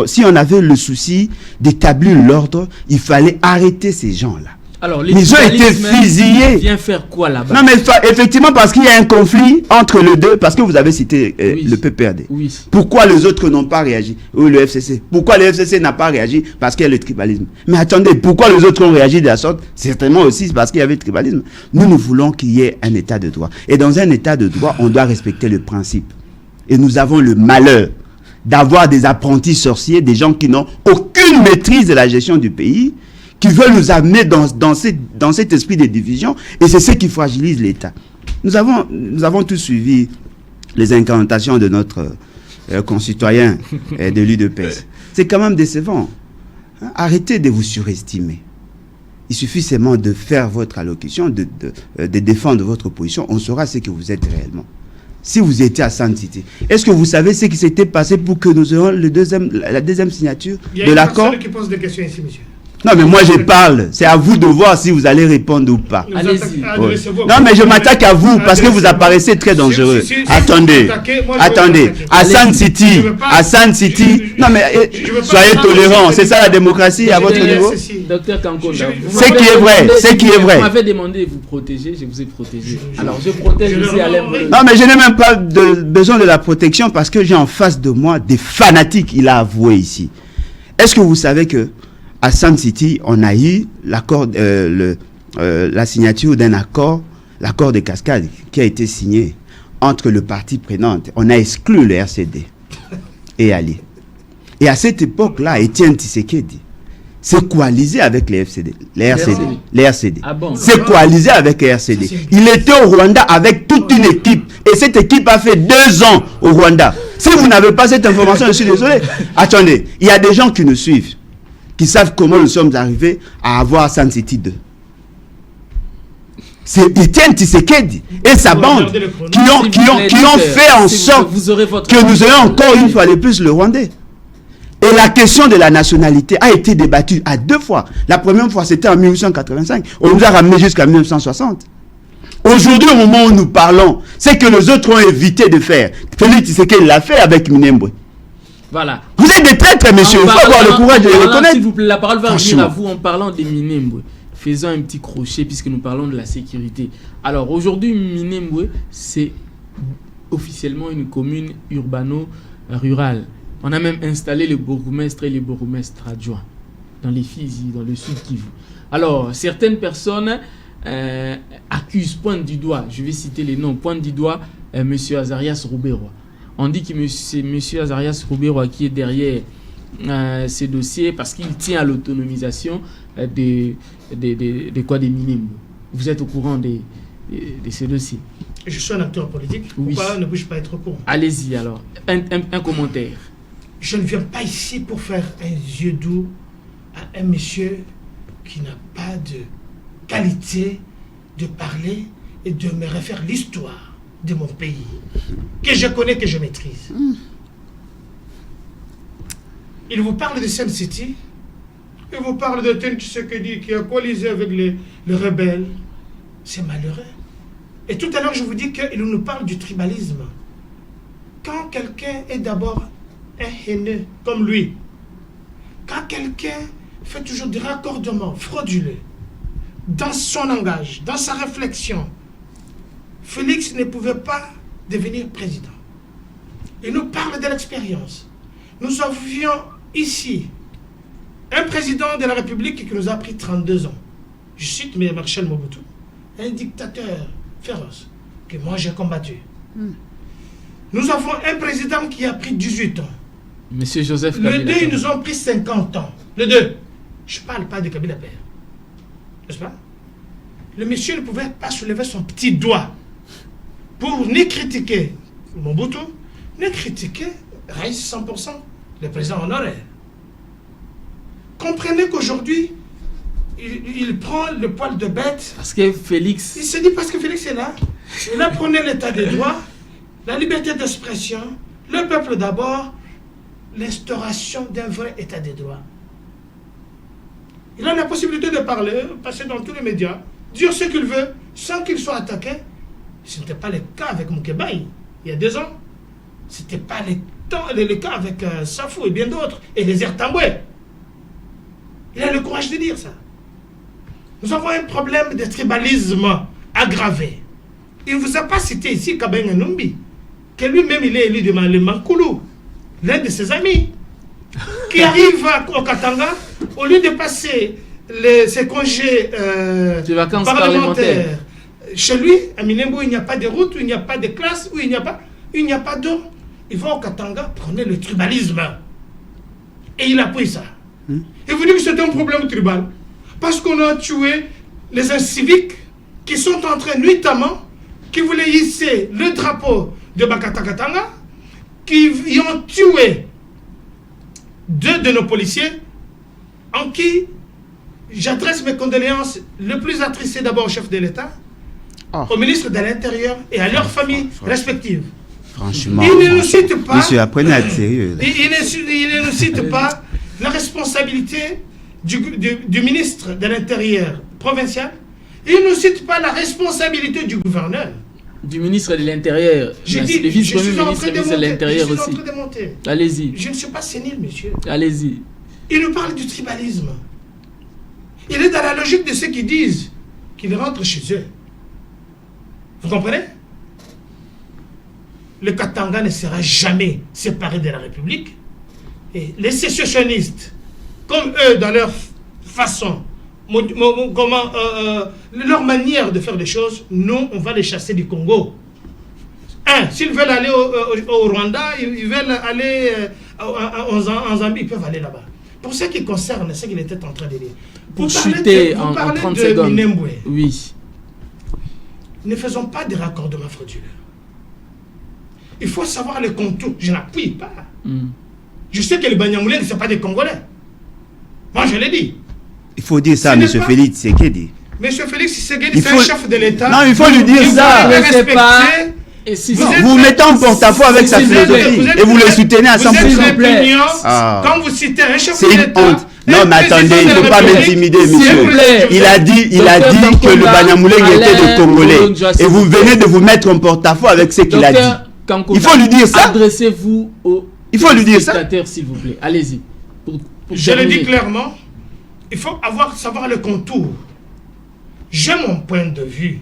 si on avait le souci d'établir l'ordre, il fallait arrêter ces gens-là. Alors, ils ont été fusillés. Vient faire quoi là-bas? Non, mais effectivement, parce qu'il y a un conflit entre les deux, parce que vous avez cité le PPRD. Oui. Pourquoi les autres n'ont pas réagi? Ou le FCC? Pourquoi le FCC n'a pas réagi? Parce qu'il y a le tribalisme. Mais attendez, pourquoi les autres ont réagi de la sorte? Certainement aussi parce qu'il y avait le tribalisme. Nous voulons qu'il y ait un état de droit. Et dans un état de droit, on doit respecter le principe. Et nous avons le malheur d'avoir des apprentis sorciers, des gens qui n'ont aucune maîtrise de la gestion du pays, qui veulent nous amener dans cet esprit de division, et c'est ce qui fragilise l'État. Nous avons tous suivi les incantations de notre concitoyen de l'UDPS. C'est quand même décevant. Arrêtez de vous surestimer. Il suffit seulement de faire votre allocution, de défendre votre position, on saura ce que vous êtes réellement. Si vous étiez à Sun City, est-ce que vous savez ce qui s'était passé pour que nous ayons la deuxième signature de l'accord? Il y a une personne qui pose des questions ici, monsieur. Non, mais moi je parle. C'est à vous de voir si vous allez répondre ou pas. Allez-y. Non, mais je m'attaque à vous parce que vous apparaissez très dangereux. Attendez. À Sun City. Non, mais soyez tolérants. C'est ça la démocratie à votre niveau? Docteur Kankonda. C'est qui est vrai. C'est qui est vrai. Vous m'avez demandé de vous protéger, je vous ai protégé. Alors je protège aussi Alain Bolonjoa. Non, mais je n'ai même pas besoin de la protection parce que j'ai en face de moi des fanatiques, il a avoué ici. Est-ce que vous savez que à Sun City, on a eu l'accord, la signature d'un accord, l'accord de cascade, qui a été signé entre le parti prenant. On a exclu le RCD et Ali. Et à cette époque-là, Étienne Tshisekedi s'est coalisé avec les RCD. Ah bon? C'est coalisé avec les RCD. Il était au Rwanda avec toute une équipe. Et cette équipe a fait 2 ans au Rwanda. Si vous n'avez pas cette information, je suis désolé. Attendez, il y a des gens qui nous suivent, qui savent comment nous sommes arrivés à avoir Sun City 2. C'est Étienne Tshisekedi et sa bande qui ont fait en sorte que nous ayons encore une fois de plus le Rwandais. Et la question de la nationalité a été débattue à 2 fois. La première fois, c'était en 1885. On nous a ramené jusqu'à 1960. Aujourd'hui, au moment où nous parlons, c'est que les autres ont évité de faire. Félix Tshisekedi l'a fait avec Minembwe. Voilà. Vous êtes des traîtres, messieurs. Il faut avoir le courage de les reconnaître. S'il vous plaît, la parole va revenir à vous en parlant des Minembwe. Faisons un petit crochet puisque nous parlons de la sécurité. Alors, aujourd'hui, Minembwe, c'est officiellement une commune urbano-rurale. On a même installé le bourgmestre et les bourgmestres adjoints dans les Fizi, dans le sud Kivu. Alors, certaines personnes accusent, pointent du doigt, je vais citer les noms, pointent du doigt M. Azarias Rouberoy. On dit que c'est M. Azarias Rouberoy qui est derrière ces dossiers parce qu'il tient à l'autonomisation des Minembwe. Vous êtes au courant de ces dossiers? Je suis un acteur politique. Oui. Pourquoi ne puis-je pas être au courant? Allez-y alors. Un commentaire. Je ne viens pas ici pour faire un yeux doux à un monsieur qui n'a pas de qualité de parler et de me refaire l'histoire de mon pays, que je connais, que je maîtrise. Il vous parle de Sun City, il vous parle de Etienne Tshisekedi qui a coalisé avec les rebelles. C'est malheureux. Et tout à l'heure, je vous dis qu'il nous parle du tribalisme. Quand quelqu'un est d'abord un haineux comme lui, quand quelqu'un fait toujours des raccordements frauduleux dans son langage, dans sa réflexion, Félix ne pouvait pas devenir président. Il nous parle de l'expérience. Nous avions ici un président de la République qui nous a pris 32 ans. Je cite Marshal Mobutu, un dictateur féroce que moi j'ai combattu. Nous avons un président qui a pris 18 ans. Monsieur Joseph Kabila. Les deux, ils nous ont pris 50 ans. Les deux. Je ne parle pas de Kabila Père. N'est-ce pas? Le monsieur ne pouvait pas soulever son petit doigt pour ni critiquer Mobutu, ni critiquer Raïs 100%, le président honoraire. Comprenez qu'aujourd'hui, il prend le poil de bête. Parce que Félix... Il se dit parce que Félix est là. Il apprenait l'état des droits, la liberté d'expression, le peuple d'abord, l'instauration d'un vrai état des droits. Il a la possibilité de parler, passer dans tous les médias, dire ce qu'il veut, sans qu'il soit attaqué. Ce n'était pas le cas avec Moukébaï, il y a 2 ans. Ce n'était pas le cas avec Safou et bien d'autres, et les Ertamboué. Il a le courage de dire ça. Nous avons un problème de tribalisme aggravé. Il ne vous a pas cité ici Kabenga Numbi, que lui-même il est élu de le Mankoulou, l'un de ses amis, qui arrive au Katanga, au lieu de passer ses congés parlementaires chez lui, à Minembwe, il n'y a pas de route, où il n'y a pas de classe, où il n'y a pas d'eau. Il va au Katanga prôner le tribalisme. Et il a pris ça. Et vous dites que c'est un problème tribal. Parce qu'on a tué les inciviques qui sont en train nuitamment, qui voulaient hisser le drapeau de Bakata Katanga, qui y ont tué 2 de nos policiers, en qui j'adresse mes condoléances le plus attristées d'abord au chef de l'État, au ministre de l'Intérieur et à leurs familles respectives. Franchement, il ne nous cite pas, monsieur, apprenez à être sérieux. Il ne nous cite pas la responsabilité du ministre de l'Intérieur provincial. Il ne nous cite pas la responsabilité du gouverneur. Du ministre de l'Intérieur. J'ai dit, le vice-premier je suis en ministre train de de l'Intérieur monter. aussi. Je suis en train de monter. Allez-y. Je ne suis pas sénile, monsieur. Allez-y. Il nous parle du tribalisme. Il est dans la logique de ceux qui disent qu'ils rentrent chez eux. Vous comprenez? Le Katanga ne sera jamais séparé de la République. Et les sécessionnistes, comme eux, dans leur façon, leur manière de faire des choses, nous, on va les chasser du Congo. S'ils veulent aller au Rwanda, ils veulent aller en Zambie, ils peuvent aller là-bas. Pour ce qui concerne ce qu'il était en train de dire. Pour chuter en 30 secondes. Minembwe, oui. Ne faisons pas des raccordements frauduleux. Il faut savoir les contours. Je n'appuie pas. Je sais que les Banyamulés ne sont pas des Congolais. Moi, je l'ai dit. Il faut dire ça à M. Félix Tshisekedi. M. Félix Tshisekedi, c'est un chef de l'État. Non, il faut lui dire ça. Ne sait pas. vous mettez en porte-à-faux avec sa philosophie et vous le soutenez à 100%. Vous êtes répugnant quand vous citez un chef C'est une d'État. honte. Non, mais attendez, il ne faut pas m'intimider, monsieur. Il a dit que le Banyamulenge était des Congolais. Et vous venez de vous mettre en porte-à-faux avec ce qu'il a dit. Il faut lui dire ça. Adressez-vous au spectateur, s'il vous plaît. Allez-y. Je le dis clairement, il faut savoir le contour. J'ai mon point de vue.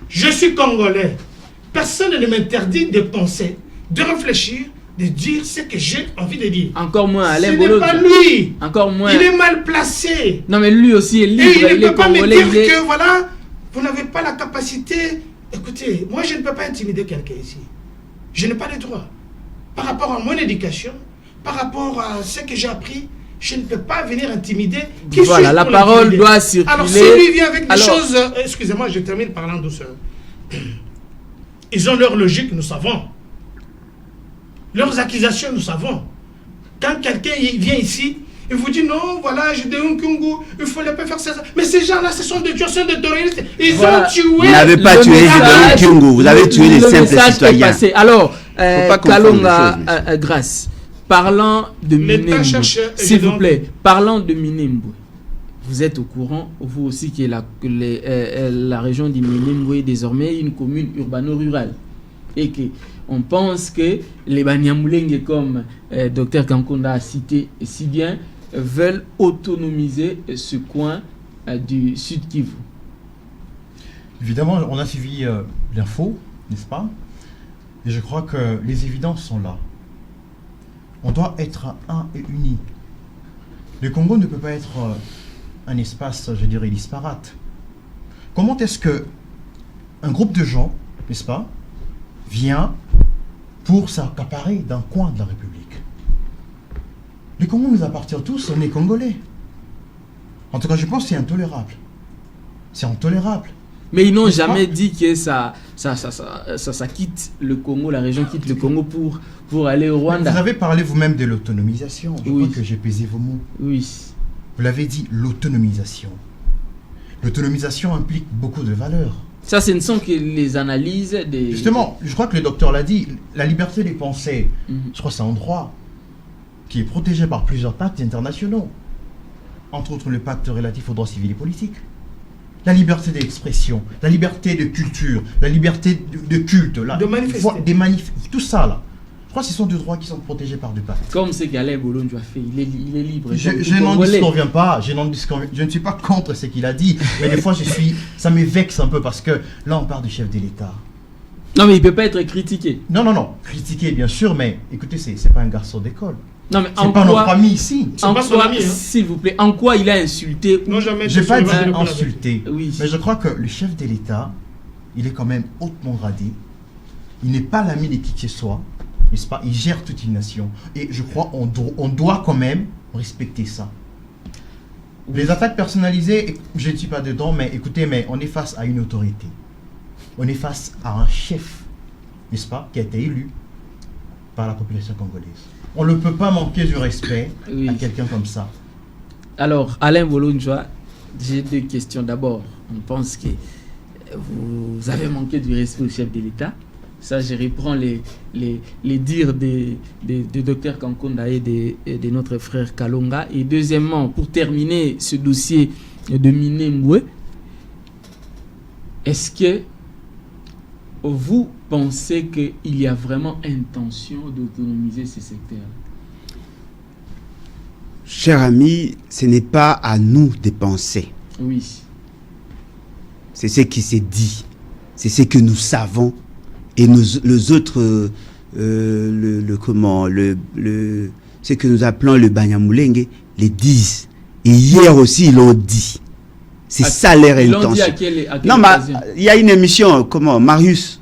Je suis Congolais. Personne ne m'interdit de penser, de réfléchir, de dire ce que j'ai envie de dire. Encore moins Alain Ce Bolo. n'est pas lui. Encore moins. Il est mal placé. Non, mais lui aussi est libre. Et il ne peut pas me Congolais, dire que voilà, vous n'avez pas la capacité. Écoutez, moi je ne peux pas intimider quelqu'un ici. Je n'ai pas le droit. Par rapport à mon éducation, par rapport à ce que j'ai appris, je ne peux pas venir intimider. Voilà, la parole doit circuler. Alors si lui vient avec des choses... Excusez-moi, je termine parlant douceur. Ils ont leur logique, nous savons. Leurs accusations, nous savons. Quand quelqu'un vient ici, il vous dit non, voilà, j'ai des Nkungu, il ne fallait pas faire ça. Mais ces gens-là, ce sont des tueurs, des terroristes. Ils ont tué. Vous n'avez pas tué des Nkungu, vous avez tué les simples citoyens. Alors, Kalonga Grâce, parlant de Minembwe, s'il vous plaît, parlant de Minembwe, vous êtes au courant, vous aussi, que la région du Minembwe est désormais une commune urbano-rurale. Et qu'on pense que les Banyamulenge, comme Dr Kankonda a cité si bien, veulent autonomiser ce coin du Sud Kivu. Évidemment, on a suivi l'info, n'est-ce pas? Et je crois que les évidences sont là. On doit être un et uni. Le Congo ne peut pas être un espace, je dirais, disparate. Comment est-ce que un groupe de gens, n'est-ce pas, vient pour s'accaparer d'un coin de la République? Le Congo nous appartient tous, on est Congolais. En tout cas, je pense que c'est intolérable. C'est intolérable. Mais ils n'ont jamais dit que ça quitte le Congo, la région quitte le Congo pour aller au Rwanda. Vous avez parlé vous-même de l'autonomisation. Je crois que j'ai pesé vos mots. Oui. Vous l'avez dit, l'autonomisation. L'autonomisation implique beaucoup de valeurs. Ça, ce ne sont que les analyses des... Justement, je crois que le docteur l'a dit, la liberté des pensées, je crois que c'est un droit qui est protégé par plusieurs pactes internationaux. Entre autres, le pacte relatif aux droits civils et politiques. La liberté d'expression, la liberté de culture, la liberté de culte, de manifester. Tout ça là. Je crois que ce sont deux droits qui sont protégés par deux pactes. Comme ce qu'Alain Bolonjo a fait, il est libre. Je n'en disconviens pas, je ne suis pas contre ce qu'il a dit, mais des fois ça me vexe un peu parce que là on parle du chef de l'État. Non mais il ne peut pas être critiqué. Non, critiqué bien sûr, mais écoutez, c'est pas un garçon d'école. Non mais c'est pas notre ami ici. En quoi, s'il vous plaît, en quoi il a insulté? Non, jamais. J'ai pas dit insulté. Oui. Mais je crois que le chef de l'État, il est quand même hautement gradé. Il n'est pas l'ami de qui que ce soit, n'est-ce pas? Il gère toute une nation. Et je crois qu'on doit quand même respecter ça. Oui. Les attaques personnalisées, je ne suis pas dedans, mais écoutez, mais on est face à une autorité. On est face à un chef, n'est-ce pas, qui a été élu par la population congolaise. On ne peut pas manquer du respect à quelqu'un comme ça. Alors, Alain Bolonjo, j'ai deux questions. D'abord, on pense que vous avez manqué du respect au chef de l'État. Ça, je reprends les dires de Dr Kankonda et de notre frère Kalonga. Et deuxièmement, pour terminer ce dossier de Minembwe, est-ce que vous pensez qu'il y a vraiment intention d'autonomiser ces secteurs? Cher ami, ce n'est pas à nous de penser. Oui. C'est ce qui s'est dit. C'est ce que nous savons. Et les autres, ce que nous appelons le Banyamulenge, les disent. Et hier aussi, ils l'ont dit. C'est ça leur intention. Non, mais il y a une émission, Marius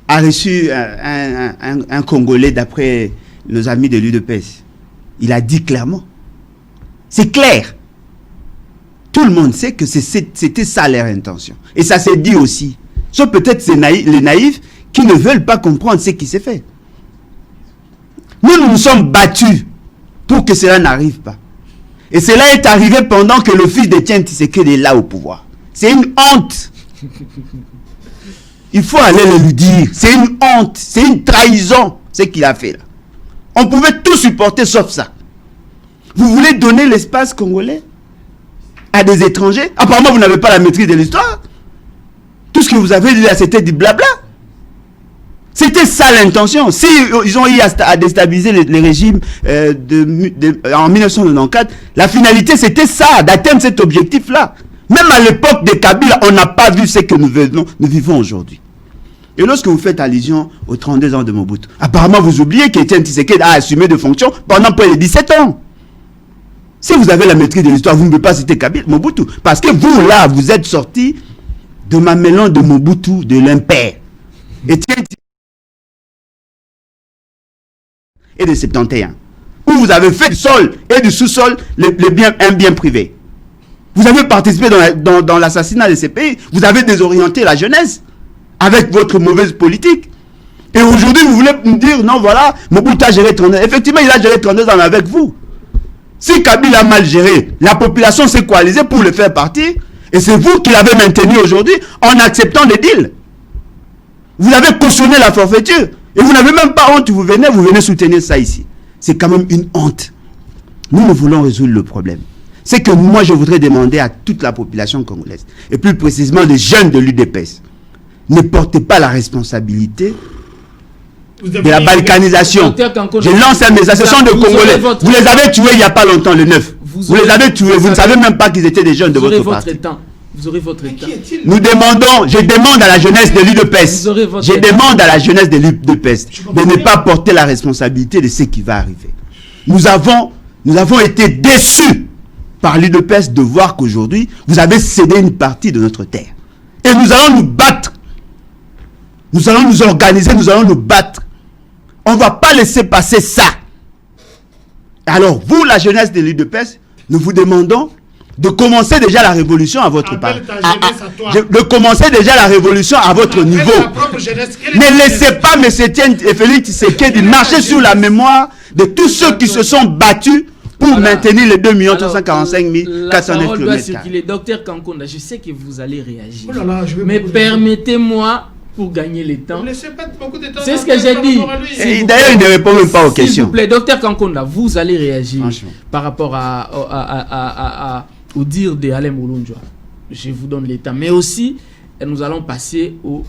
a reçu un Congolais d'après nos amis de l'UDPS. Il a dit clairement. C'est clair. Tout le monde sait que c'était ça leur intention. Et ça s'est dit aussi. Sauf peut-être les naïfs qui ne veulent pas comprendre ce qui s'est fait. Nous nous sommes battus pour que cela n'arrive pas. Et cela est arrivé pendant que le fils de Tiens Tshisekedi est là au pouvoir. C'est une honte. il faut aller le lui dire. C'est une honte, c'est une trahison, ce qu'il a fait là. On pouvait tout supporter sauf ça. Vous voulez donner l'espace congolais à des étrangers? Apparemment, vous n'avez pas la maîtrise de l'histoire. Tout ce que vous avez dit là, c'était du blabla. C'était ça l'intention. Si ils ont eu à déstabiliser les régimes en 1994, la finalité c'était ça, d'atteindre cet objectif-là. Même à l'époque de Kabila, on n'a pas vu ce que nous vivons aujourd'hui. Et lorsque vous faites allusion aux 32 ans de Mobutu, apparemment vous oubliez qu'Étienne Tshisekedi a assumé de fonctions pendant près de 17 ans. Si vous avez la maîtrise de l'histoire, vous ne pouvez pas citer Kabila, Mobutu. Parce que vous, là, vous êtes sorti de ma mélange de Mobutu, de l'impère. Étienne et de 71. Où vous avez fait du sol et du sous-sol un bien privé. Vous avez participé dans l'assassinat de ces pays. Vous avez désorienté la jeunesse avec votre mauvaise politique. Et aujourd'hui, vous voulez me dire, non, voilà, Mobutu a géré 32 ans. Effectivement, il a géré 32 ans avec vous. Si Kabila a mal géré, la population s'est coalisée pour le faire partir. Et c'est vous qui l'avez maintenu aujourd'hui en acceptant les deals. Vous avez cautionné la forfaiture. Et vous n'avez même pas honte, vous venez soutenir ça ici. C'est quand même une honte. Nous voulons résoudre le problème. C'est que moi, je voudrais demander à toute la population congolaise, et plus précisément les jeunes de l'UDPS, ne portez pas la responsabilité de la balkanisation. Je lance un message, ce sont des Congolais. Vous les avez tués il n'y a pas longtemps, le 9. Vous les avez tués, vous ne savez même pas qu'ils étaient des jeunes de votre parti. Vous aurez votre temps. Nous demandons, je demande à la jeunesse de l'UDPS, je demande à la jeunesse de l'UDPS de ne pas porter la responsabilité de ce qui va arriver. Nous avons été déçus par l'UDPS de voir qu'aujourd'hui, vous avez cédé une partie de notre terre. Et nous allons nous battre. Nous allons nous organiser, nous allons nous battre. On ne va pas laisser passer ça. Alors, vous, la jeunesse de l'UDPS, nous vous demandons de commencer déjà la révolution à votre part. De commencer déjà la révolution à votre niveau. Ne laissez pas M. Etienne et Félix Tshisekedi marcher sur la mémoire de tous ceux qui se sont battus pour maintenir les 2 345 409 km. Docteur Kankonda, je sais que vous allez réagir. Mais permettez-moi, pour gagner le temps. C'est ce que j'ai dit. D'ailleurs, il ne répond même pas aux questions. S'il vous plaît, docteur Kankonda, vous allez réagir par rapport au dire de Alain Bolonjoa. Je vous donne le temps. Mais aussi, nous allons passer au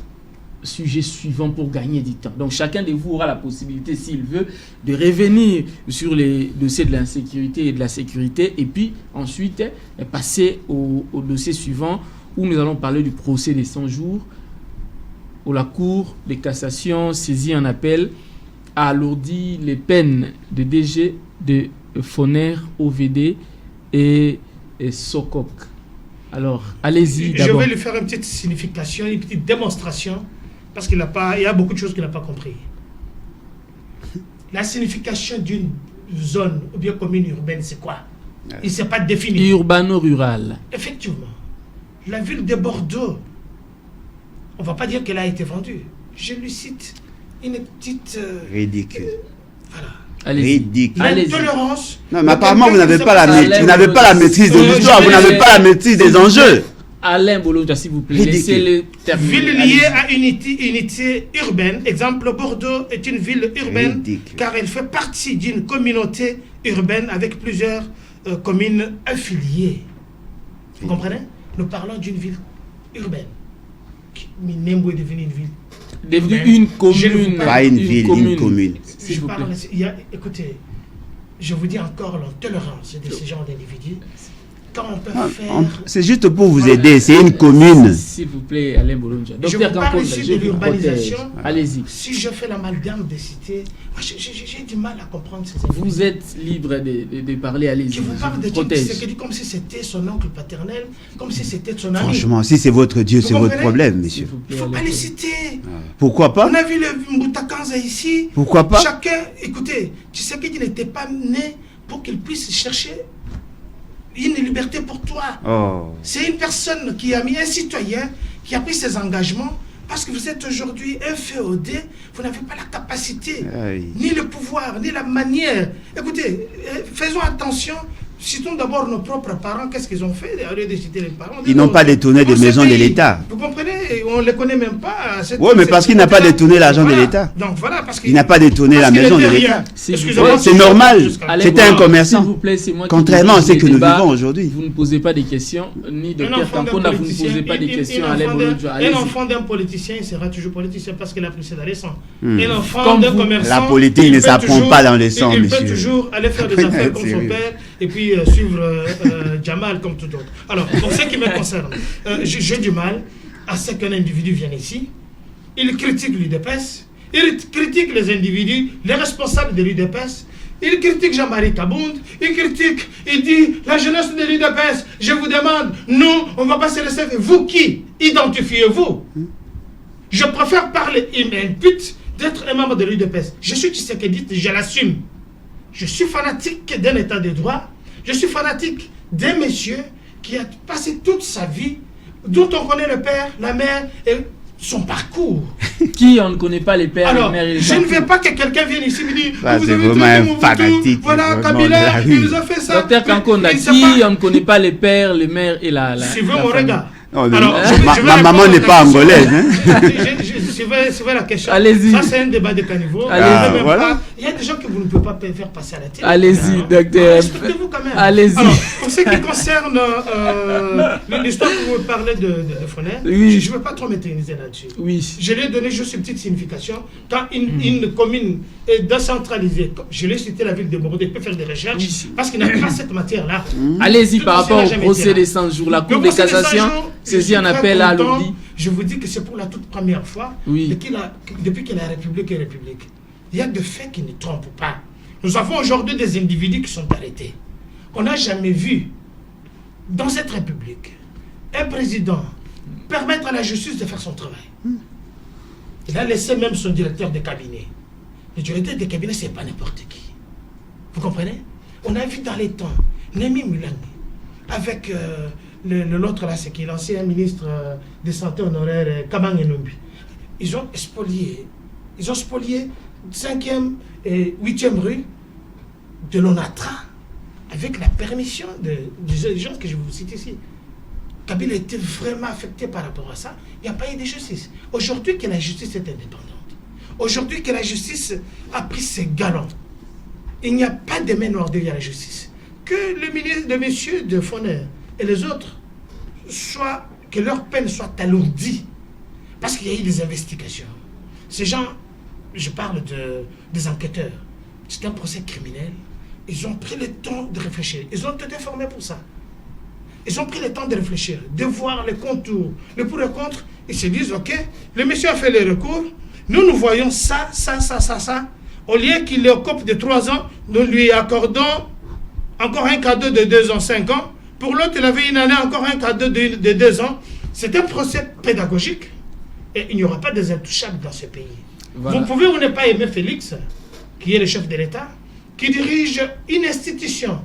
sujet suivant pour gagner du temps. Donc, chacun de vous aura la possibilité, s'il veut, de revenir sur les dossiers de l'insécurité et de la sécurité. Et puis, ensuite, passer au dossier suivant où nous allons parler du procès des 100 jours où la Cour de cassation saisie en appel a alourdi les peines de DG de Foner, OVD et Sokok. Alors, allez-y d'abord. Je vais lui faire une petite signification, une petite démonstration, parce qu'il y a beaucoup de choses qu'il n'a pas compris. La signification d'une zone ou bien commune urbaine, c'est quoi? Il ne s'est pas défini. Urbano-rural. Effectivement. La ville de Bordeaux, on ne va pas dire qu'elle a été vendue. Je lui cite une petite... ridicule. Voilà. Ridicule. L'intolérance. Non, mais apparemment, vous n'avez pas la maîtrise de l'histoire, vous n'avez pas la maîtrise des enjeux. Alain Bolonjoa, s'il vous plaît, laissez-le terminer. Ville liée à unité urbaine. Exemple, Bordeaux est une ville urbaine car elle fait partie d'une communauté urbaine avec plusieurs communes affiliées. Vous comprenez? Nous parlons d'une ville urbaine. Minembo est devenue une ville. Devenue une commune. Pas une ville, une commune. Écoutez, je vous dis encore l'intolérance de ces genres d'individus. C'est juste pour vous aider, c'est une commune. S'il vous plaît, Alain Bolonjoa. Je vous parle ici de l'urbanisation. Allez-y. Si je fais l'amalgame des cités, j'ai du mal à comprendre ces individus. Vous êtes libre de parler, allez-y. Je vous parle de Tshisekedi comme si c'était son oncle paternel, comme si c'était son ami. Franchement, si c'est votre Dieu, c'est votre problème, monsieur. Il ne faut pas les citer. Pourquoi pas? On a vu le Mbutakanza ici. Pourquoi pas? Chacun, écoutez, Tshisekedi n'était pas né pour qu'il puisse chercher une liberté pour toi. C'est une personne qui a mis un citoyen, qui a pris ses engagements, parce que vous êtes aujourd'hui un féodé, vous n'avez pas la capacité, ni le pouvoir, ni la manière. Écoutez, faisons attention, citons d'abord nos propres parents, qu'est-ce qu'ils ont fait? Au lieu de citer les parents, ils n'ont pas détourné des maisons de l'État. Vous comprenez? on ne les connaît même pas. Oui, mais parce qu'il n'a pas détourné l'argent de l'État. Donc voilà, parce qu'il n'a pas détourné la maison de l'État. C'est normal. C'était un commerçant. S'il vous plaît, c'est moi qui contrairement à ce que nous vivons aujourd'hui. Vous ne posez pas des questions, ni de Pierre Kankona, vous ne posez pas des questions à Un enfant d'un politicien, il sera toujours politicien parce qu'il a pris dans les sangs. Un enfant d'un commerçant, la politique ne s'apprend pas dans les sangs, monsieur. Il peut toujours aller faire des affaires comme son père et puis suivre Jamal comme tout autre. Alors, pour ce qui me concerne, j'ai du mal à ce qu'un individu vienne ici, il critique l'UDPS, il critique les individus, les responsables de l'UDPS, il critique Jean-Marie Kabound, il dit la jeunesse de l'UDPS, je vous demande, nous, on ne va pas se laisser faire. Vous qui identifiez-vous? Je préfère parler, il m'impute d'être un membre de l'UDPS. Je suis Tshisekedi, je l'assume. Je suis fanatique d'un état de droit, je suis fanatique d'un monsieur qui a passé toute sa vie, dont on connaît le père, la mère et son parcours. Qui on ne connaît pas les pères, alors, les mères et les je parcours. ne veux pas que quelqu'un vienne ici me dire c'est vraiment un fanatique. Voilà, Kabila, il nous a fait ça. Docteur Kankona, qui on ne connaît pas les pères, les mères et la Si vous mon regard. Alors, ma maman n'est pas angolaise. Je vais la question. Allez-y. Ça, c'est un débat de caniveau. Voilà. Il y a des gens que vous ne pouvez pas faire passer à la télé. Allez-y, docteur. Respectez-vous quand même. Allez-y. Alors, pour ce qui concerne l'histoire que vous parlez de Foner, oui. Je ne veux pas trop m'éterniser là-dessus. Oui. Je lui ai donné juste une petite signification. Quand une commune est décentralisée, je l'ai cité la ville de Bordeaux, peut faire des recherches parce qu'il n'a pas cette matière-là. Allez-y, par rapport au procès des 100 jours, la Cour de cassation saisit un appel à l'ODI. Je vous dis que c'est pour la toute première fois depuis que la République est République. Il y a des faits qui ne trompent pas. Nous avons aujourd'hui des individus qui sont arrêtés. On n'a jamais vu dans cette République un président permettre à la justice de faire son travail. Il a laissé même son directeur de cabinet. Le directeur de cabinet, ce n'est pas n'importe qui. Vous comprenez? On a vu dans les temps Némi Mulangi avec l'autre là, c'est qui est l'ancien ministre de santé honoraire, Kabang Enumbi. Ils ont spolié 5e et 8e rue de l'Onatra avec la permission des gens que je vous cite ici. Kabila était vraiment affecté par rapport à ça. Il n'y a pas eu de justice. Aujourd'hui que la justice est indépendante, aujourd'hui que la justice a pris ses galons, il n'y a pas de main noire derrière la justice. Que le ministre de Monsieur de Foner et les autres, que leur peine soit alourdie. Parce qu'il y a eu des investigations. Ces gens, je parle des enquêteurs, c'est un procès criminel. Ils ont pris le temps de réfléchir. Ils ont été formés pour ça. Ils ont pris le temps de réfléchir, de voir les contours, le pour et le contre. Ils se disent, ok, le monsieur a fait les recours, nous voyons ça. Au lieu qu'il le coupe de 3 ans, nous lui accordons encore un cadeau de 2 ans, 5 ans. Pour l'autre, il avait une année, encore un cadeau de 2 ans. C'est un procès pédagogique. Et il n'y aura pas des intouchables dans ce pays. Voilà. Vous pouvez ou ne pas aimer Félix, qui est le chef de l'État, qui dirige une institution.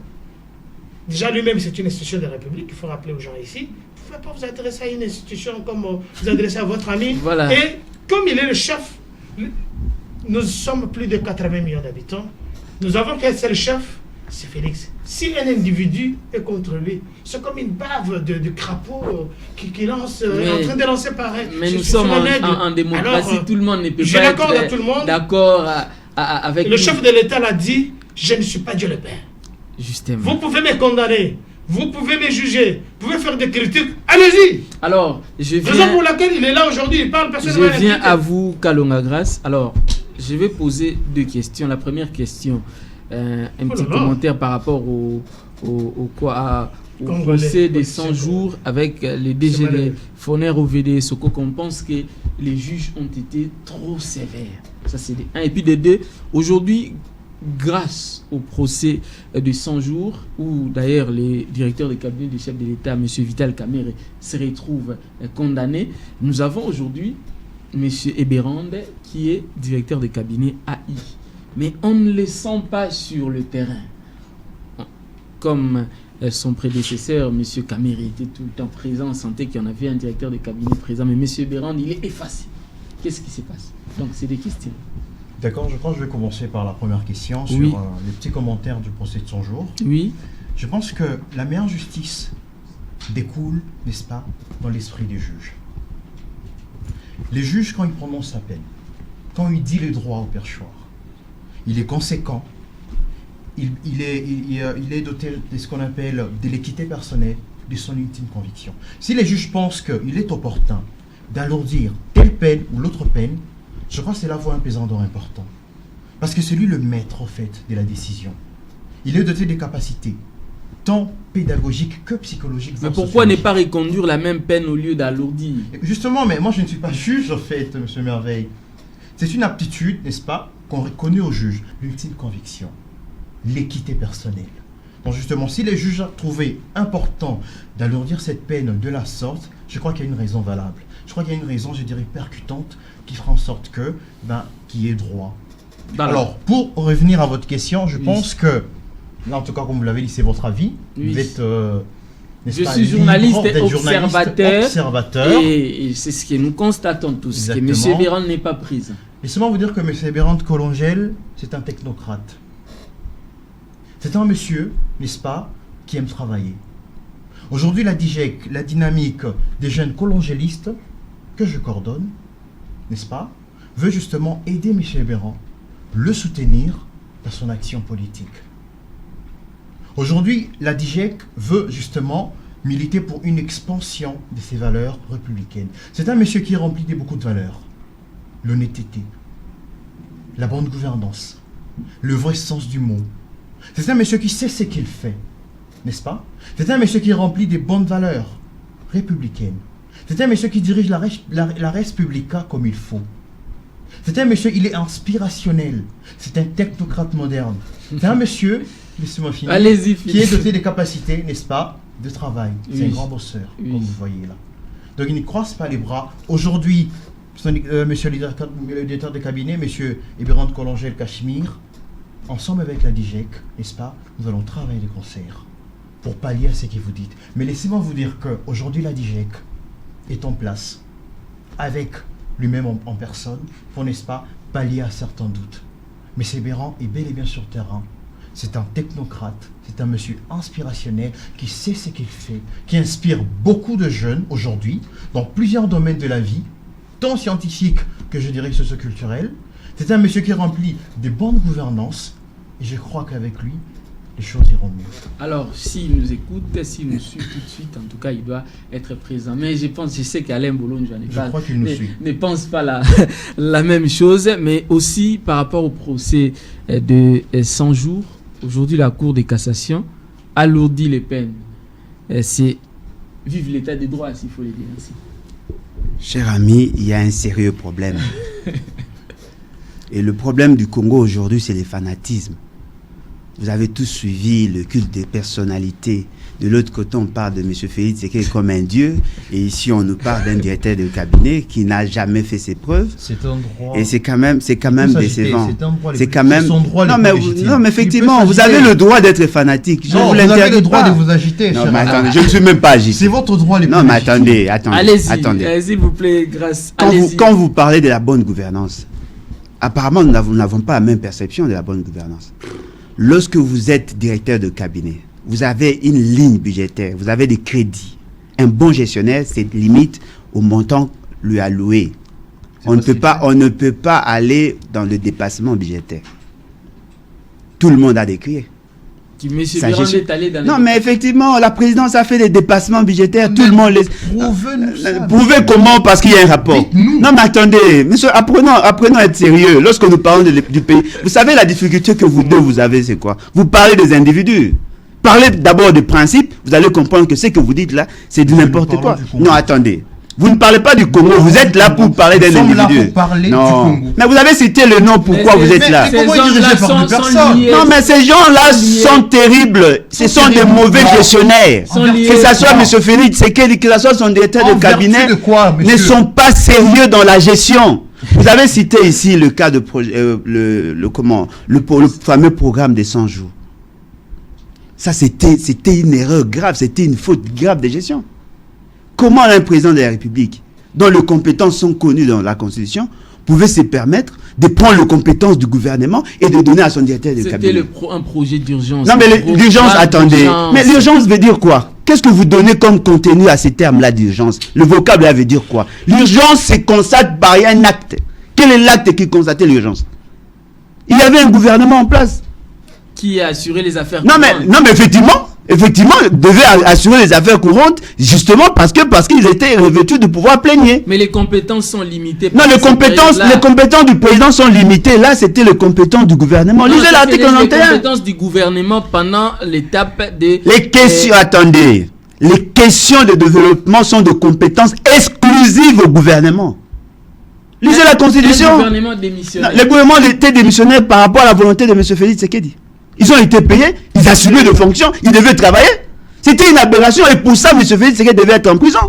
Déjà, lui-même, c'est une institution de la République, il faut rappeler aux gens ici. Vous ne pouvez pas vous adresser à une institution comme vous adressez à votre ami. Voilà. Et comme il est le chef, nous sommes plus de 80 millions d'habitants. Nous avons qu'un seul chef, c'est Félix. Si un individu est contre lui, c'est comme une bave de crapaud qui lance, en train de lancer pareil. Mais nous sommes en démocratie, alors, tout le monde ne peut pas être d'accord avec le chef de l'État l'a dit, je ne suis pas Dieu le Père. Justement. Vous pouvez me condamner, vous pouvez me juger, vous pouvez faire des critiques, allez-y. Alors, je viens... raison pour laquelle il est là aujourd'hui, il parle personnellement. Je viens à vous, Kalonga Grace. Alors, je vais poser 2 questions. La première question, un petit commentaire par rapport au procès des 100 jours avec les DG de Foner, OVD, Soko, qu'on pense que les juges ont été trop sévères. Ça, c'est des 1. Et puis des 2, aujourd'hui, grâce au procès de 100 jours, où d'ailleurs les directeurs de cabinet du chef de l'État, M. Vital Kamerhe, se retrouvent condamnés, nous avons aujourd'hui M. Eberande, qui est directeur de cabinet AI. Mais on ne le sent pas sur le terrain. Comme son prédécesseur, M. Kamerhe, était tout le temps présent, on sentait qu'il y en avait un directeur de cabinet présent, mais M. Eberande, il est effacé. Qu'est-ce qui se passe? Donc, c'est des questions. D'accord, je pense que je vais commencer par la première question sur les petits commentaires du procès de 100 jours. Oui. Je pense que la meilleure justice découle, n'est-ce pas, dans l'esprit des juges. Les juges, quand ils prononcent sa peine, quand il dit les droits au perchoir, il est conséquent, il est doté de ce qu'on appelle de l'équité personnelle, de son ultime conviction. Si les juges pensent qu'il est opportun d'alourdir telle peine ou l'autre peine, je crois que c'est là voie un pesant important. Parce que c'est lui le maître, au fait, de la décision. Il est doté des capacités, tant pédagogiques que psychologiques. Mais pourquoi ne pas reconduire la même peine au lieu d'alourdir? Justement, mais moi je ne suis pas juge, en fait, M. Merveille. C'est une aptitude, n'est-ce pas, qu'on reconnaît au juge, l'ultime conviction, l'équité personnelle. Donc justement, si les juges trouvaient important d'alourdir cette peine de la sorte, je crois qu'il y a une raison valable. Je crois qu'il y a une raison, je dirais, percutante, qui fera en sorte que, qu'il y ait droit. Alors, pour revenir à votre question, je pense que, là, en tout cas, comme vous l'avez dit, c'est votre avis. Vous êtes, je suis journaliste et observateur. Et c'est ce que nous constatons tous, exactement, que M. Bérand n'est pas pris. Laissez-moi vous dire que M. Bérand Collongel, c'est un technocrate. C'est un monsieur, n'est-ce pas, qui aime travailler. Aujourd'hui, la DIGEC, la dynamique des jeunes collongélistes, que je coordonne, n'est-ce pas, veut justement aider M. Bérand, le soutenir dans son action politique. Aujourd'hui, la DIGEC veut justement militer pour une expansion de ses valeurs républicaines. C'est un monsieur qui est rempli de beaucoup de valeurs. L'honnêteté, la bonne gouvernance, le vrai sens du mot. C'est un monsieur qui sait ce qu'il fait, n'est-ce pas? C'est un monsieur qui est rempli de bonnes valeurs républicaines. C'est un monsieur qui dirige la res publica comme il faut. C'est un monsieur, il est inspirationnel. C'est un technocrate moderne. C'est un monsieur, laissez-moi finir, qui est doté des capacités, n'est-ce pas, de travail. C'est un grand bosseur, comme vous voyez là. Donc il ne croise pas les bras. Aujourd'hui, monsieur le directeur de cabinet, monsieur Bérand Collongel Cachemire, ensemble avec la DIGEC, n'est-ce pas, nous allons travailler de concert pour pallier à ce que vous dites. Mais laissez-moi vous dire qu'aujourd'hui, la DIGEC est en place avec lui-même en personne pour, n'est-ce pas, pallier à certains doutes. Mais M. Bérand est bel et bien sur terrain. C'est un technocrate, c'est un monsieur inspirationnel qui sait ce qu'il fait, qui inspire beaucoup de jeunes aujourd'hui dans plusieurs domaines de la vie, tant scientifiques que je dirais socioculturels. C'est un monsieur qui remplit des bonnes gouvernances et je crois qu'avec lui, les choses iront mieux. Alors, s'il nous écoute, s'il nous suit tout de suite, en tout cas, il doit être présent. Mais je sais qu'Alain Bologne, ne pense pas la même chose, mais aussi par rapport au procès de 100 jours, aujourd'hui, la Cour de cassation alourdit les peines. C'est vive l'état des droits, s'il faut le dire ainsi. Cher ami, il y a un sérieux problème. Et le problème du Congo aujourd'hui, c'est les fanatismes. Vous avez tous suivi le culte des personnalités. De l'autre côté, on parle de M. Félix Tshisekedi comme un dieu. Et ici, on nous parle d'un directeur de cabinet qui n'a jamais fait ses preuves. C'est un droit. Et c'est quand même décevant. C'est quand même. Non, mais effectivement, vous avez le droit d'être fanatique. Je vous l'interdis pas. Vous avez le droit de vous agiter. Non, mais attendez, je ne suis même pas agité. C'est votre droit. Non, mais attendez. Allez-y, s'il vous plaît, grâce. Quand vous parlez de la bonne gouvernance, apparemment, nous n'avons pas la même perception de la bonne gouvernance. Lorsque vous êtes directeur de cabinet, vous avez une ligne budgétaire, vous avez des crédits. Un bon gestionnaire, c'est limite au montant lui alloué. On ne peut pas aller dans le dépassement budgétaire. Tout le monde a des criers. Non, mais effectivement, la présidence a fait des dépassements budgétaires. Tout le monde les. Prouvez comment? Parce qu'il y a un rapport. Non, mais attendez, monsieur, apprenons à être sérieux. Lorsque nous parlons du pays, vous savez la difficulté que vous avez, c'est quoi? Vous parlez des individus. Parlez d'abord des principes. Vous allez comprendre que ce que vous dites là, c'est du n'importe quoi. Non, attendez. Vous ne parlez pas du Congo, vous êtes là pour parler d'un individu. Non, mais vous avez cité le nom, pourquoi vous êtes là? Non, mais ces gens-là sont terribles. Ce sont des mauvais gestionnaires. Que ce soit M. Félix Tshisekedi, que ce soit son directeur de cabinet, ne sont pas sérieux dans la gestion. Vous avez cité ici le cas de le fameux programme des 100 jours. Ça, c'était une erreur grave, c'était une faute grave de gestion. Comment un président de la République, dont les compétences sont connues dans la Constitution, pouvait se permettre de prendre les compétences du gouvernement et de donner à son directeur de cabinet. C'était un projet d'urgence. Non, mais l'urgence, attendez. Mais l'urgence veut dire quoi? Qu'est-ce que vous donnez comme contenu à ces termes-là d'urgence? Le vocable là veut dire quoi? L'urgence se constate par un acte. Quel est l'acte qui constatait l'urgence? Il y avait un gouvernement en place. Qui a assuré les affaires courantes. Non, mais effectivement, devait assurer les affaires courantes, justement parce qu'ils étaient revêtus de pouvoir plénier. Mais les compétences sont limitées. Non, les compétences du président sont limitées. Là, c'était les compétences du gouvernement. Lisez l'article 91. Les compétences du gouvernement pendant l'étape des... Les questions, attendez. Les questions de développement sont de compétences exclusives au gouvernement. Lisez la Constitution. Le gouvernement démissionnaire. Le gouvernement était démissionnaire par rapport à la volonté de M. Félix Tshisekedi. Ils ont été payés, ils assumaient de fonctions, ils devaient travailler. C'était une aberration et pour ça, M. Félix Tshisekedi devait être en prison.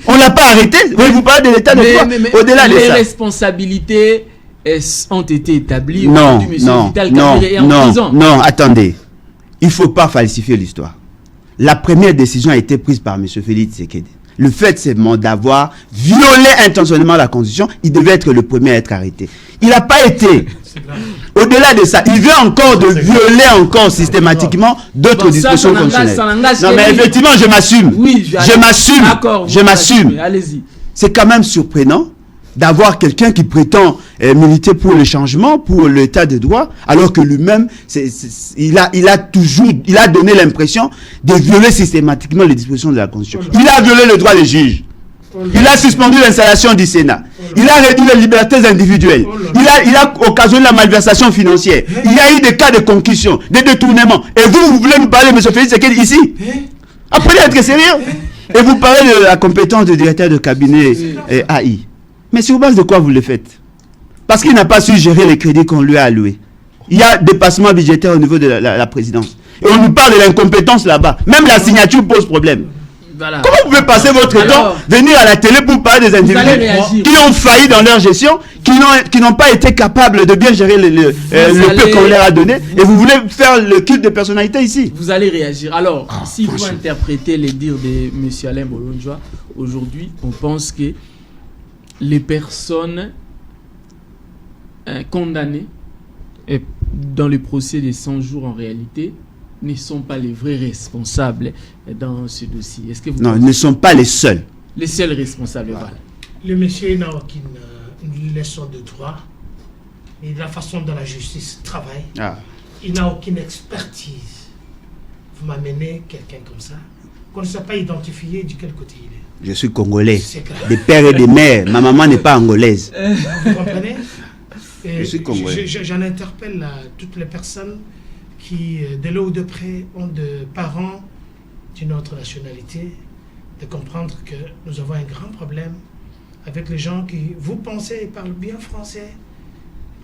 On ne l'a pas arrêté. Vous parlez de l'état de droit. Au-delà de ça. Les responsabilités ont été établies. Non, attendez. Il ne faut pas falsifier l'histoire. La première décision a été prise par M. Félix Tshisekedi. Le fait seulement d'avoir violé intentionnellement la Constitution, il devait être le premier à être arrêté. Il n'a pas été. Au-delà de ça, il vient encore de violer encore systématiquement d'autres dispositions constitutionnelles. Non, mais effectivement, je m'assume. Oui, je m'assume. Allez-y. C'est quand même surprenant d'avoir quelqu'un qui prétend militer pour le changement, pour l'état de droit, alors que lui-même, il a donné l'impression de violer systématiquement les dispositions de la Constitution. Il a violé le droit des juges. Il a suspendu l'installation du Sénat. Il a réduit les libertés individuelles. Il a occasionné la malversation financière. Il y a eu des cas de concussion, des détournements. Et vous voulez nous parler, M. Félix Tshisekedi, ici? Apprenez à être sérieux. Et vous parlez de la compétence du directeur de cabinet AI. Mais sur base de quoi vous le faites? Parce qu'il n'a pas su gérer les crédits qu'on lui a alloués. Il y a dépassement budgétaire au niveau de la présidence. Et on nous parle de l'incompétence là-bas. Même la signature pose problème. Voilà. Comment vous pouvez passer votre temps, venir à la télé pour parler des individus qui ont failli dans leur gestion, qui n'ont pas été capables de bien gérer le peu qu'on leur a donné, et vous voulez faire le culte de personnalité ici? Vous allez réagir. Alors, si vous interprétez les dires de M. Alain Bolonjoa, aujourd'hui, on pense que les personnes condamnées dans le procès des 100 jours en réalité ne sont pas les vrais responsables dans ce dossier. Est-ce que vous non, ils ne sont pas les seuls. Les seuls responsables, voilà. Le monsieur n'a aucune leçon de droit, et de la façon dont la justice travaille. Il n'a aucune expertise. Vous m'amenez quelqu'un comme ça, qu'on ne sait pas identifier de quel côté il est. Je suis congolais, des pères et des mères. Ma maman n'est pas angolaise. Vous comprenez? Je suis congolais. J'en interpelle toutes les personnes qui, de là ou de près, ont des parents d'une autre nationalité, de comprendre que nous avons un grand problème avec les gens qui, vous pensez, parlent bien français.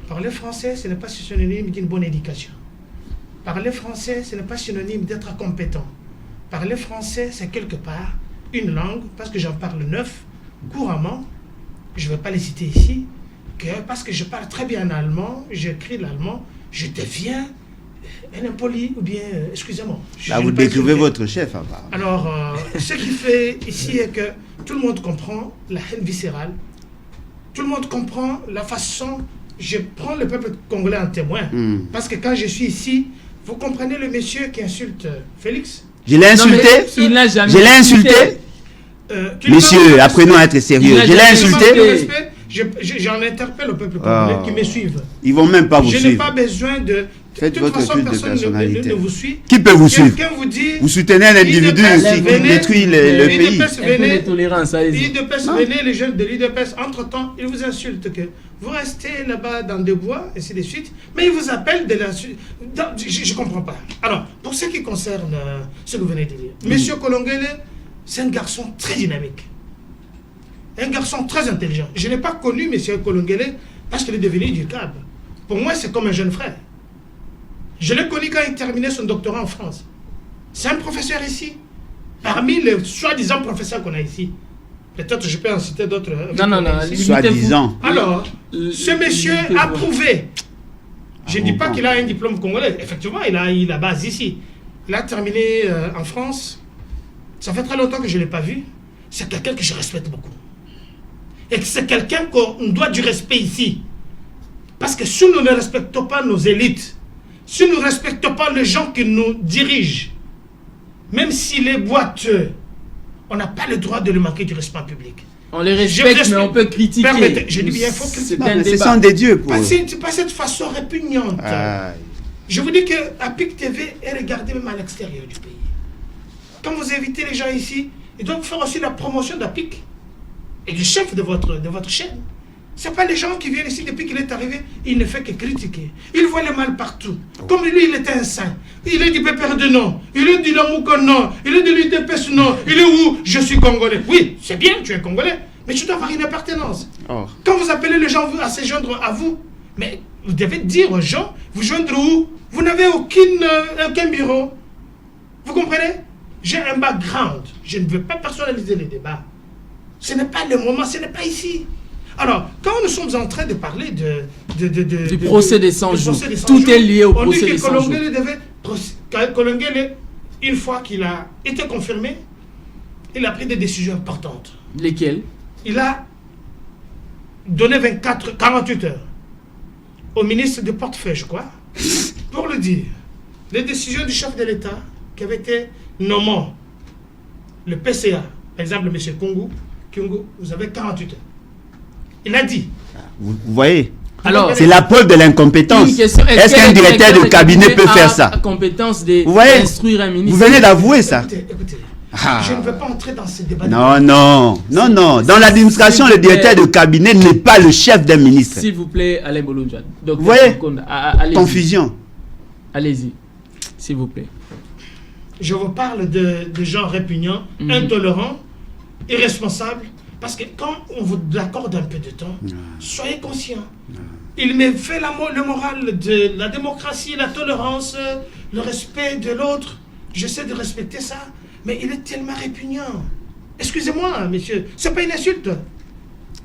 Parler français, ce n'est pas synonyme d'une bonne éducation. Parler français, ce n'est pas synonyme d'être compétent. Parler français, c'est quelque part une langue, parce que j'en parle 9 couramment, je ne vais pas les citer ici, parce que je parle très bien allemand, j'écris l'allemand, je deviens un impoli, ou bien, excusez-moi. Là, vous décrivez votre chef. Alors, ce qui fait ici est que tout le monde comprend la haine viscérale, tout le monde comprend la façon, je prends le peuple congolais en témoin, parce que quand je suis ici, vous comprenez le monsieur qui insulte Félix? Je l'ai insulté? Il n'a jamais je l'ai insulté? Monsieur, apprenons à être sérieux. Je l'ai insulté? J'en interpelle au peuple congolais qui me suivent. Ils vont même pas vous suivre. Je n'ai pas besoin de... Faites votre culte de personnalité. Ne vous suit. Qui peut vous suivre? Vous dit... Vous soutenez un individu qui détruit le pays. L'IDPS, venez, les jeunes de l'IDPS, entre-temps, ils vous insultent que vous restez là-bas dans des bois, et ainsi de suite, mais ils vous appellent de la suite. Je ne comprends pas. Alors, pour ce qui concerne ce que vous venez de dire, Monsieur Kolongele, c'est un garçon très dynamique. Un garçon très intelligent. Je n'ai pas connu M. Kolongele parce qu'il est devenu du câble. Pour moi, c'est comme un jeune frère. Je l'ai connu quand il terminait son doctorat en France. C'est un professeur ici. Parmi les soi-disant professeurs qu'on a ici. Peut-être je peux en citer d'autres. Non. Soi-disant. Alors, ce monsieur a prouvé. Je ne dis pas qu'il a un diplôme congolais. Effectivement, il a la base ici. Il a terminé en France. Ça fait très longtemps que je ne l'ai pas vu. C'est quelqu'un que je respecte beaucoup. Et c'est quelqu'un qu'on doit du respect ici. Parce que si nous ne respectons pas nos élites, si nous ne respectons pas les gens qui nous dirigent, même s'il est boiteux, on n'a pas le droit de lui manquer du respect public. On les respecte, mais on peut critiquer. Permettez, je dis bien, il faut critiquer. Ce sont des dieux pour eux. C'est pas cette façon répugnante. Je vous dis que APIC TV est regardé même à l'extérieur du pays. Quand vous invitez les gens ici, ils doivent faire aussi la promotion d'APIC et du chef de votre chaîne. Ce n'est pas les gens qui viennent ici depuis qu'il est arrivé, il ne fait que critiquer. Il voit le mal partout. Comme lui, il était un saint. Il est du PPR de non. Il est du Lamouko non. Il est de l'UDPS non. Il est où? Je suis congolais. Oui, c'est bien, tu es congolais. Mais tu dois avoir une appartenance. Quand vous appelez les gens à se joindre à vous, mais vous devez dire aux gens, vous joindre où? Vous n'avez aucun bureau. Vous comprenez? J'ai un background. Je ne veux pas personnaliser les débats. Ce n'est pas le moment, ce n'est pas ici. Alors, quand nous sommes en train de parler du procès des 100 jours, tout est lié au procès des 100 jours. Kolongele, une fois qu'il a été confirmé, il a pris des décisions importantes. Lesquelles? Il a donné 48 heures au ministre du portefeuille, je crois, pour le dire. Les décisions du chef de l'État qui avait été nommé le PCA, par exemple, M. Kungu, vous avez 48 heures. Il a dit. Vous voyez, alors, c'est la preuve de l'incompétence. Est-ce qu'un directeur de cabinet peut faire ça? Compétence vous voyez, d'instruire un ministre. Vous venez d'avouer ça. Écoutez, je ne veux pas entrer dans ce débat. Non. Dans l'administration, le directeur de cabinet n'est pas le chef d'un ministre. S'il vous plaît, Alain Bolonja. Vous voyez, allez-y. Confusion. Allez-y, s'il vous plaît. Je vous parle de gens répugnants, intolérants, irresponsables. Parce que quand on vous accorde un peu de temps, soyez conscients. Il me fait le moral de la démocratie, la tolérance, le respect de l'autre. J'essaie de respecter ça, mais il est tellement répugnant. Excusez-moi, monsieur, c'est pas une insulte.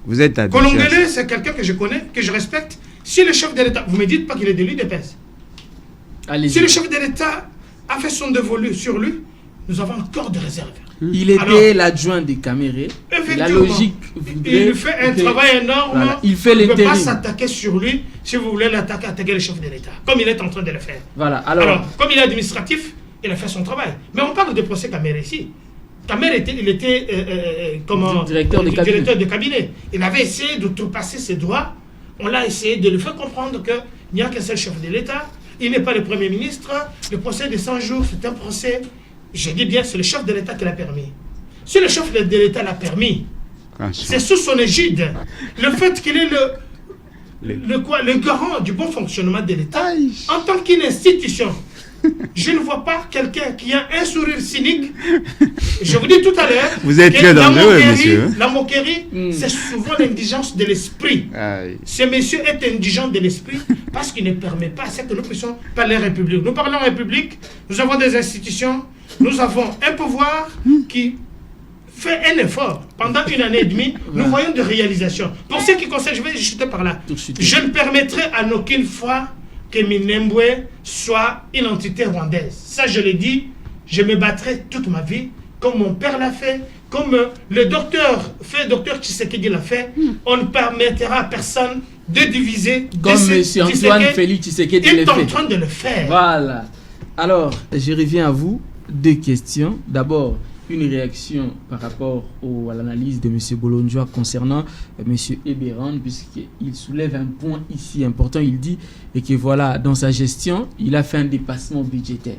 Vous êtes habitué. Kolongele, c'est quelqu'un que je connais, que je respecte. Si le chef de l'État, vous ne me dites pas qu'il est de l'UDPS. Si le chef de l'État a fait son dévolu sur lui, nous avons encore des réserves. Il était l'adjoint des Camérés. La logique voudrait... Il fait un travail énorme. Voilà. Il fait l'intérim. On ne peut pas s'attaquer sur lui si vous voulez attaquer le chef de l'État, comme il est en train de le faire. Voilà. Alors, comme il est administratif, il a fait son travail. Mais on parle de procès Caméré ici. Caméré, il était directeur de cabinet. Il avait essayé d'outrepasser ses droits. On l'a essayé de lui faire comprendre qu'il n'y a qu'un seul chef de l'État. Il n'est pas le Premier ministre. Le procès des 100 jours, c'est un procès... Je dis bien, c'est le chef de l'État qui l'a permis. Si le chef de l'État l'a permis, c'est sous son égide. Le fait qu'il est le garant du bon fonctionnement de l'État, en tant qu'institution, je ne vois pas quelqu'un qui a un sourire cynique. Je vous dis tout à l'heure, vous êtes très dangereux, monsieur. La moquerie, c'est souvent l'indigence de l'esprit. Ce monsieur est indigent de l'esprit parce qu'il ne permet pas à ce que nous puissions parler République. Nous parlons République, nous avons des institutions, nous avons un pouvoir qui fait un effort. Pendant une année et demie, nous voyons des réalisations. Pour ce qui concerne, je vais chuter par là. Je ne permettrai en aucune fois que Minembwe soit une entité rwandaise. Ça, je l'ai dit, je me battrai toute ma vie, comme mon père l'a fait, comme le docteur Tshisekedi l'a fait. On ne permettra à personne de diviser. Comme M. Antoine Félix Tshisekedi est en train de le faire. Voilà. Alors, je reviens à vous. Deux questions. D'abord, une réaction par rapport à l'analyse de M. Bolonja concernant M. Eberan, puisqu'il soulève un point ici important. Il dit que voilà, dans sa gestion, il a fait un dépassement budgétaire.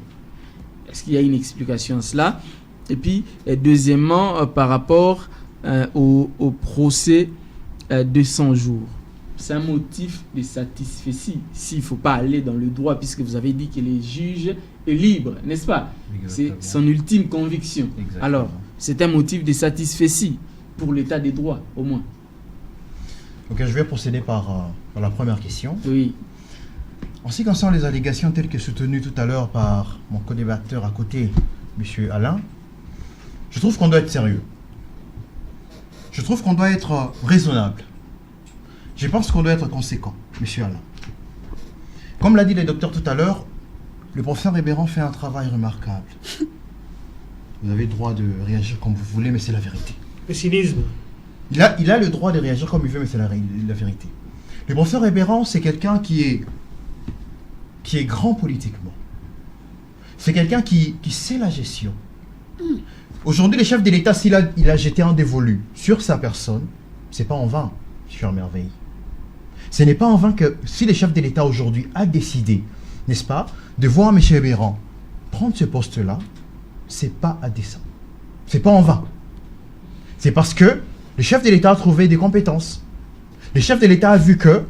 Est-ce qu'il y a une explication à cela? Et puis, deuxièmement, par rapport au procès de 100 jours. C'est un motif de satisfaction. S'il ne faut pas aller dans le droit, puisque vous avez dit que les juges est libre, n'est-ce pas? C'est son ultime conviction. Exactement. Alors, c'est un motif de satisfaction pour l'état des droits, au moins. Ok, je vais procéder par la première question. Oui. En ce qui concerne les allégations telles que soutenues tout à l'heure par mon co-débatteur à côté, M. Alain, je trouve qu'on doit être sérieux. Je trouve qu'on doit être raisonnable. Je pense qu'on doit être conséquent, M. Alain. Comme l'a dit le docteur tout à l'heure, le professeur Eberan fait un travail remarquable. Vous avez le droit de réagir comme vous voulez, mais c'est la vérité. Le cynisme. Il a le droit de réagir comme il veut, mais c'est la vérité. Le professeur Ebéran, c'est quelqu'un qui est grand politiquement. C'est quelqu'un qui sait la gestion. Aujourd'hui, le chef de l'État, s'il a jeté un dévolu sur sa personne, c'est pas en vain, chère merveille. Ce n'est pas en vain que si le chef de l'État aujourd'hui a décidé, n'est-ce pas, de voir M. Ebéran prendre ce poste-là, c'est pas à dessein. C'est pas en vain. C'est parce que le chef de l'État a trouvé des compétences. Le chef de l'État a vu que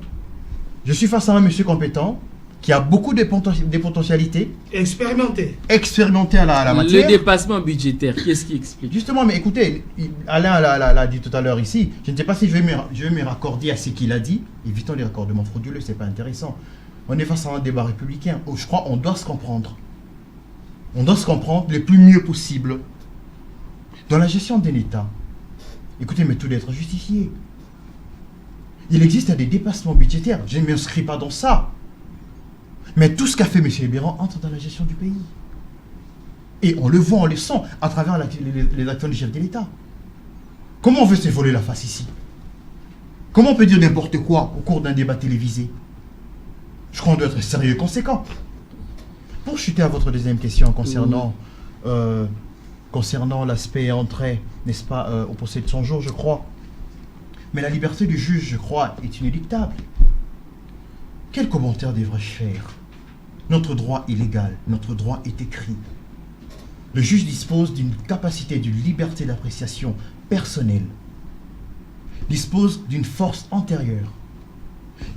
je suis face à un monsieur compétent qui a beaucoup de potentialités. Expérimenté à la matière. Le dépassement budgétaire, qu'est-ce qui explique? Justement, mais écoutez, Alain l'a dit tout à l'heure ici, je ne sais pas si je vais me raccorder à ce qu'il a dit. Évitons les raccordements frauduleux, c'est pas intéressant. On est face à un débat républicain où je crois qu'on doit se comprendre. On doit se comprendre le plus mieux possible. Dans la gestion de l'État, écoutez, mais tout doit être justifié. Il existe des dépassements budgétaires. Je ne m'inscris pas dans ça. Mais tout ce qu'a fait M. Ebéran entre dans la gestion du pays. Et on le voit, on le sent à travers les actions du chef de l'État. Comment on veut se voler la face ici? Comment on peut dire n'importe quoi au cours d'un débat télévisé? Je crois qu'on doit être sérieux et conséquent. Pour chuter à votre deuxième question concernant l'aspect entrée, n'est-ce pas, au procès de 100 jours, je crois. Mais la liberté du juge, je crois, est inéluctable. Quel commentaire devrais-je faire? Notre droit est légal, notre droit est écrit. Le juge dispose d'une capacité, d'une liberté d'appréciation personnelle, dispose d'une force antérieure,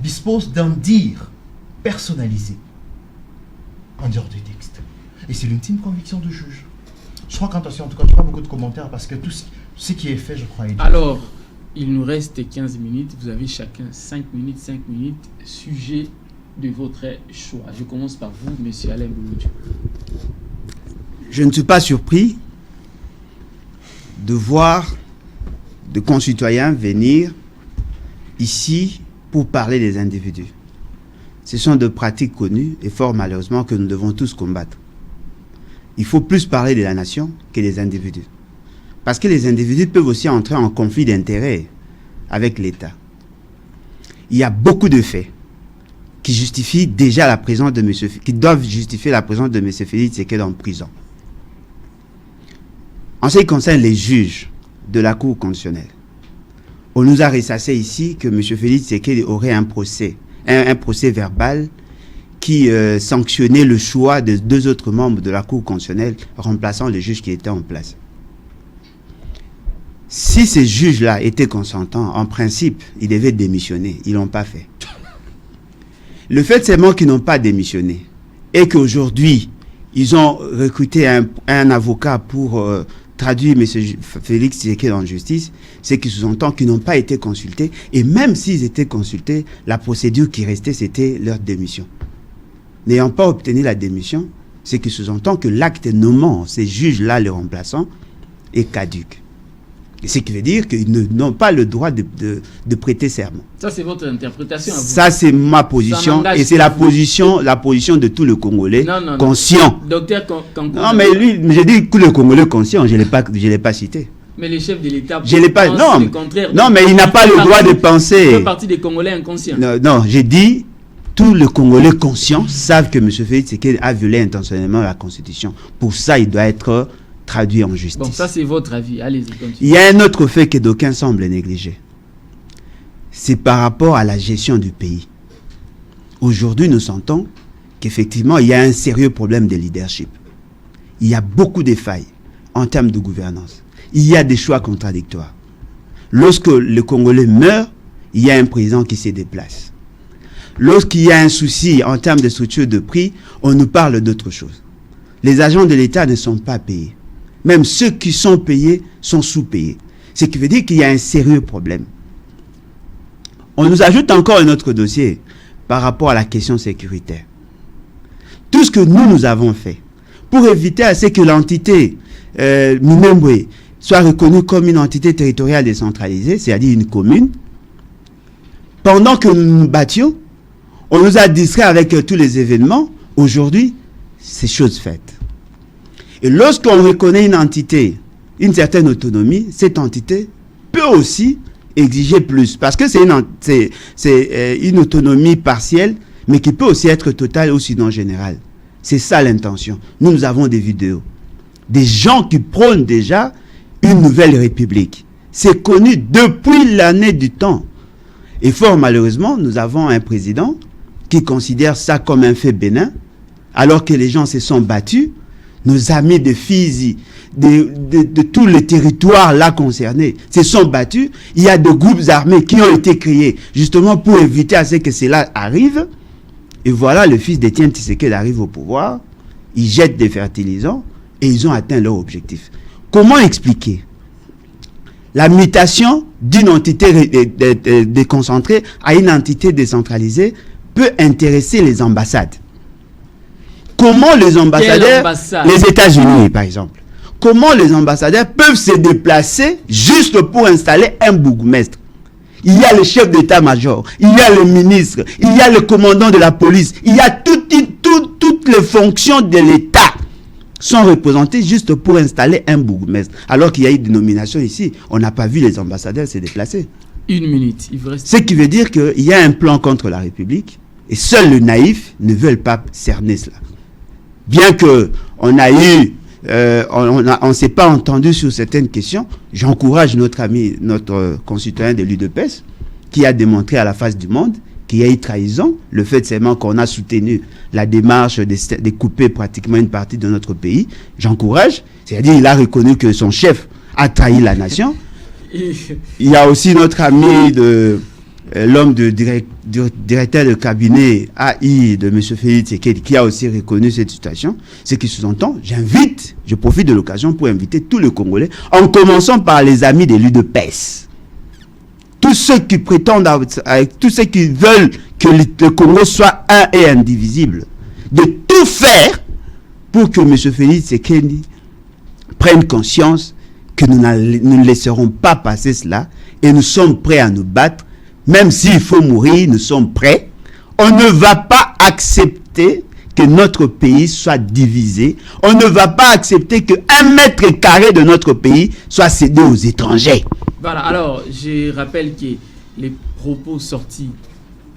dispose d'un dire personnalisé, en dehors du texte. Et c'est l'ultime conviction du juge. Je crois qu'attention, en tout cas, je n'ai pas beaucoup de commentaires parce que tout ce qui est fait, je crois, est dit. Alors, il nous reste 15 minutes. Vous avez chacun 5 minutes, sujet de votre choix. Je commence par vous, M. Alain Bouloudjou. Je ne suis pas surpris de voir de concitoyens venir ici pour parler des individus. Ce sont de pratiques connues et fort malheureusement que nous devons tous combattre. Il faut plus parler de la nation que des individus. Parce que les individus peuvent aussi entrer en conflit d'intérêts avec l'État. Il y a beaucoup de faits qui justifient déjà la présence de qui doivent justifier la présence de M. Félix Tshisekedi en prison. En ce qui concerne les juges de la Cour constitutionnelle, on nous a ressassé ici que M. Félix Tshisekedi aurait un procès verbal qui sanctionnait le choix de 2 autres membres de la Cour constitutionnelle remplaçant les juges qui étaient en place. Si ces juges-là étaient consentants, en principe, ils devaient démissionner. Ils ne l'ont pas fait. Le fait seulement qu'ils n'ont pas démissionné et qu'aujourd'hui, ils ont recruté un avocat pour traduire M. Félix Tshisekedi en justice, c'est qu'ils sous-entendent qu'ils n'ont pas été consultés. Et même s'ils étaient consultés, la procédure qui restait, c'était leur démission. N'ayant pas obtenu la démission, c'est qu'ils sous-entendent que l'acte nommant ces juges-là, les remplaçants, est caduque. Et ce qui veut dire qu'ils n'ont pas le droit de prêter serment. Ça, c'est votre interprétation à vous. Ça, c'est ma position. Et c'est la position de tout le Congolais conscient. Docteur Kankou. Non, mais lui, j'ai dit tout le Congolais conscient, je ne l'ai pas cité. Mais les chefs de l'État je l'ai pas, non, le contraire. Non, mais il n'a pas le droit de penser. Il fait partie des Congolais inconscients. Non, j'ai dit tout le Congolais conscient savent que M. Félix Tshisekedi a violé intentionnellement la Constitution. Pour ça, il doit être traduit en justice. Bon, ça c'est votre avis. Allez-y, continuez. Il y a un autre fait que d'aucuns semblent négliger. C'est par rapport à la gestion du pays. Aujourd'hui, nous sentons qu'effectivement, il y a un sérieux problème de leadership. Il y a beaucoup de failles en termes de gouvernance. Il y a des choix contradictoires. Lorsque le Congolais meurt, il y a un président qui se déplace. Lorsqu'il y a un souci en termes de structure de prix, on nous parle d'autre chose. Les agents de l'État ne sont pas payés. Même ceux qui sont payés sont sous-payés. Ce qui veut dire qu'il y a un sérieux problème. On nous ajoute encore un autre dossier par rapport à la question sécuritaire. Tout ce que nous avons fait pour éviter à ce que l'entité Minembwe soit reconnue comme une entité territoriale décentralisée, c'est-à-dire une commune, pendant que nous nous battions, on nous a distrait avec tous les événements. Aujourd'hui, c'est chose faite. Et lorsqu'on reconnaît une entité, une certaine autonomie, cette entité peut aussi exiger plus. Parce que c'est une autonomie partielle, mais qui peut aussi être totale ou sinon générale. C'est ça l'intention. Nous avons des vidéos. Des gens qui prônent déjà une nouvelle république. C'est connu depuis l'année du temps. Et fort malheureusement, nous avons un président qui considère ça comme un fait bénin, alors que les gens se sont battus. Nos amis de Fizi, de tous les territoires là concernés, se sont battus. Il y a des groupes armés qui ont été créés justement pour éviter à ce que cela arrive. Et voilà, le fils d'Étienne Tshisekedi arrive au pouvoir, ils jettent des fertilisants et ils ont atteint leur objectif. Comment expliquer la mutation d'une entité déconcentrée à une entité décentralisée peut intéresser les ambassades? Comment les ambassadeurs, les États-Unis par exemple, comment les ambassadeurs peuvent se déplacer juste pour installer un bourgmestre? Il y a le chef d'état-major, il y a le ministre, il y a le commandant de la police, il y a toutes les fonctions de l'État sont représentées juste pour installer un bourgmestre. Alors qu'il y a eu des nominations ici, on n'a pas vu les ambassadeurs se déplacer. Une minute, il vous reste... Ce qui veut dire qu'il y a un plan contre la République et seuls les naïfs ne veulent pas cerner cela. Bien qu'on a eu, on s'est pas entendu sur certaines questions, j'encourage notre ami, notre concitoyen de l'UDPS, qui a démontré à la face du monde qu'il y a eu trahison, le fait seulement qu'on a soutenu la démarche de couper pratiquement une partie de notre pays. J'encourage, c'est-à-dire il a reconnu que son chef a trahi la nation. Il y a aussi notre ami l'homme de directeur de cabinet AI de M. Félix Tshisekedi qui a aussi reconnu cette situation. Ce qui sous-entend, je profite de l'occasion pour inviter tous les Congolais, en commençant par les amis de l'UDPS. Tous ceux qui prétendent, tous ceux qui veulent que le Congo soit un et indivisible, de tout faire pour que M. Félix Tshisekedi prenne conscience que nous ne laisserons pas passer cela et nous sommes prêts à nous battre. Même s'il faut mourir, nous sommes prêts. On ne va pas accepter que notre pays soit divisé. On ne va pas accepter que 1 mètre carré de notre pays soit cédé aux étrangers. Voilà, alors je rappelle que les propos sortis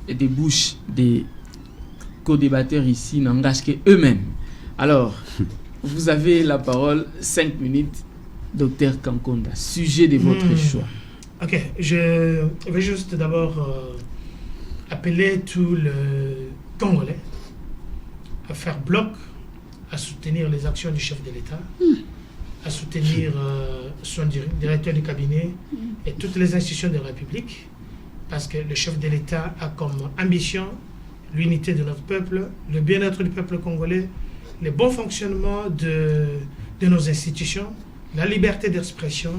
des bouches des co-débatteurs ici n'engagent qu'eux-mêmes. Alors, vous avez la parole, 5 minutes, Dr Kankonda, sujet de votre choix. Ok, je vais juste d'abord appeler tous les Congolais à faire bloc, à soutenir les actions du chef de l'État, à soutenir son directeur du cabinet et toutes les institutions de la République, parce que le chef de l'État a comme ambition l'unité de notre peuple, le bien-être du peuple congolais, le bon fonctionnement de nos institutions, la liberté d'expression,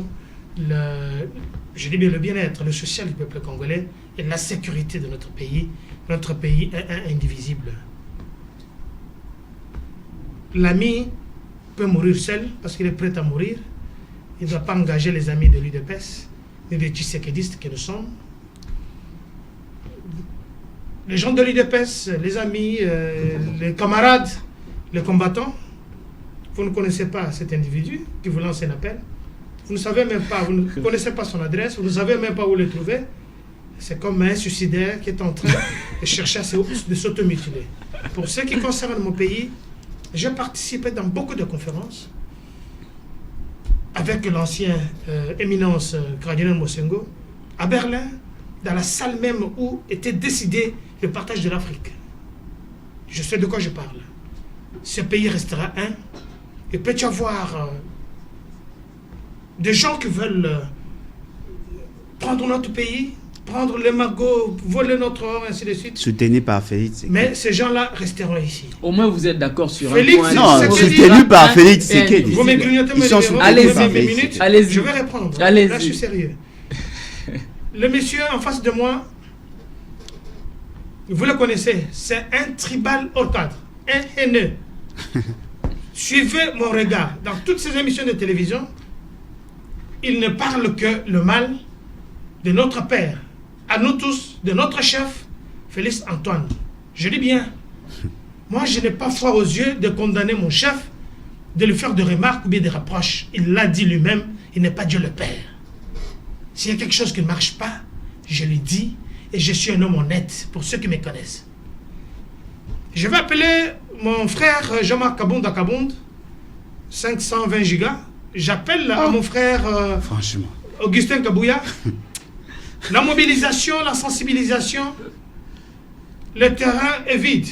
je dis bien le bien-être, le social du peuple congolais et la sécurité de notre pays. Notre pays est indivisible. L'ami peut mourir seul parce qu'il est prêt à mourir. Il ne doit pas engager les amis de l'UDPS, ni des tshisekidistes que nous sommes. Les gens de l'UDPS, les amis, les camarades, les combattants, vous ne connaissez pas cet individu qui vous lance un appel. Vous ne savez même pas, vous ne connaissez pas son adresse, vous ne savez même pas où le trouver. C'est comme un suicidaire qui est en train de chercher de s'automutiler. Pour ce qui concerne mon pays, j'ai participé dans beaucoup de conférences avec l'ancien éminence cardinal Mosengo à Berlin, dans la salle même où était décidé le partage de l'Afrique. Je sais de quoi je parle. Ce pays restera un. Il peut y avoir des gens qui veulent prendre notre pays, prendre les magots, voler notre or, ainsi de suite. Soutenu par Félix Tshisekedi. Mais ces gens-là resteront ici. Au moins, vous êtes d'accord sur Félix, un point. Non, soutenu par Félix Tshisekedi. Vous m'égrignoter mes numéros, Allez-y. Allez-y. Je vais répondre. Allez-y. Là, je suis sérieux. Le monsieur en face de moi, vous le connaissez, c'est un tribal hors cadre, un haineux. Suivez mon regard. Dans toutes ces émissions de télévision, il ne parle que le mal de notre père, à nous tous, de notre chef, Félix Antoine. Je dis bien, moi je n'ai pas foi aux yeux de condamner mon chef, de lui faire des remarques ou bien des reproches. Il l'a dit lui-même, il n'est pas Dieu le Père. S'il y a quelque chose qui ne marche pas, je le dis et je suis un homme honnête pour ceux qui me connaissent. Je vais appeler mon frère Jean-Marc Kabonde, 520 gigas. J'appelle à mon frère franchement, Augustin Kabouya. La mobilisation, la sensibilisation, le terrain est vide.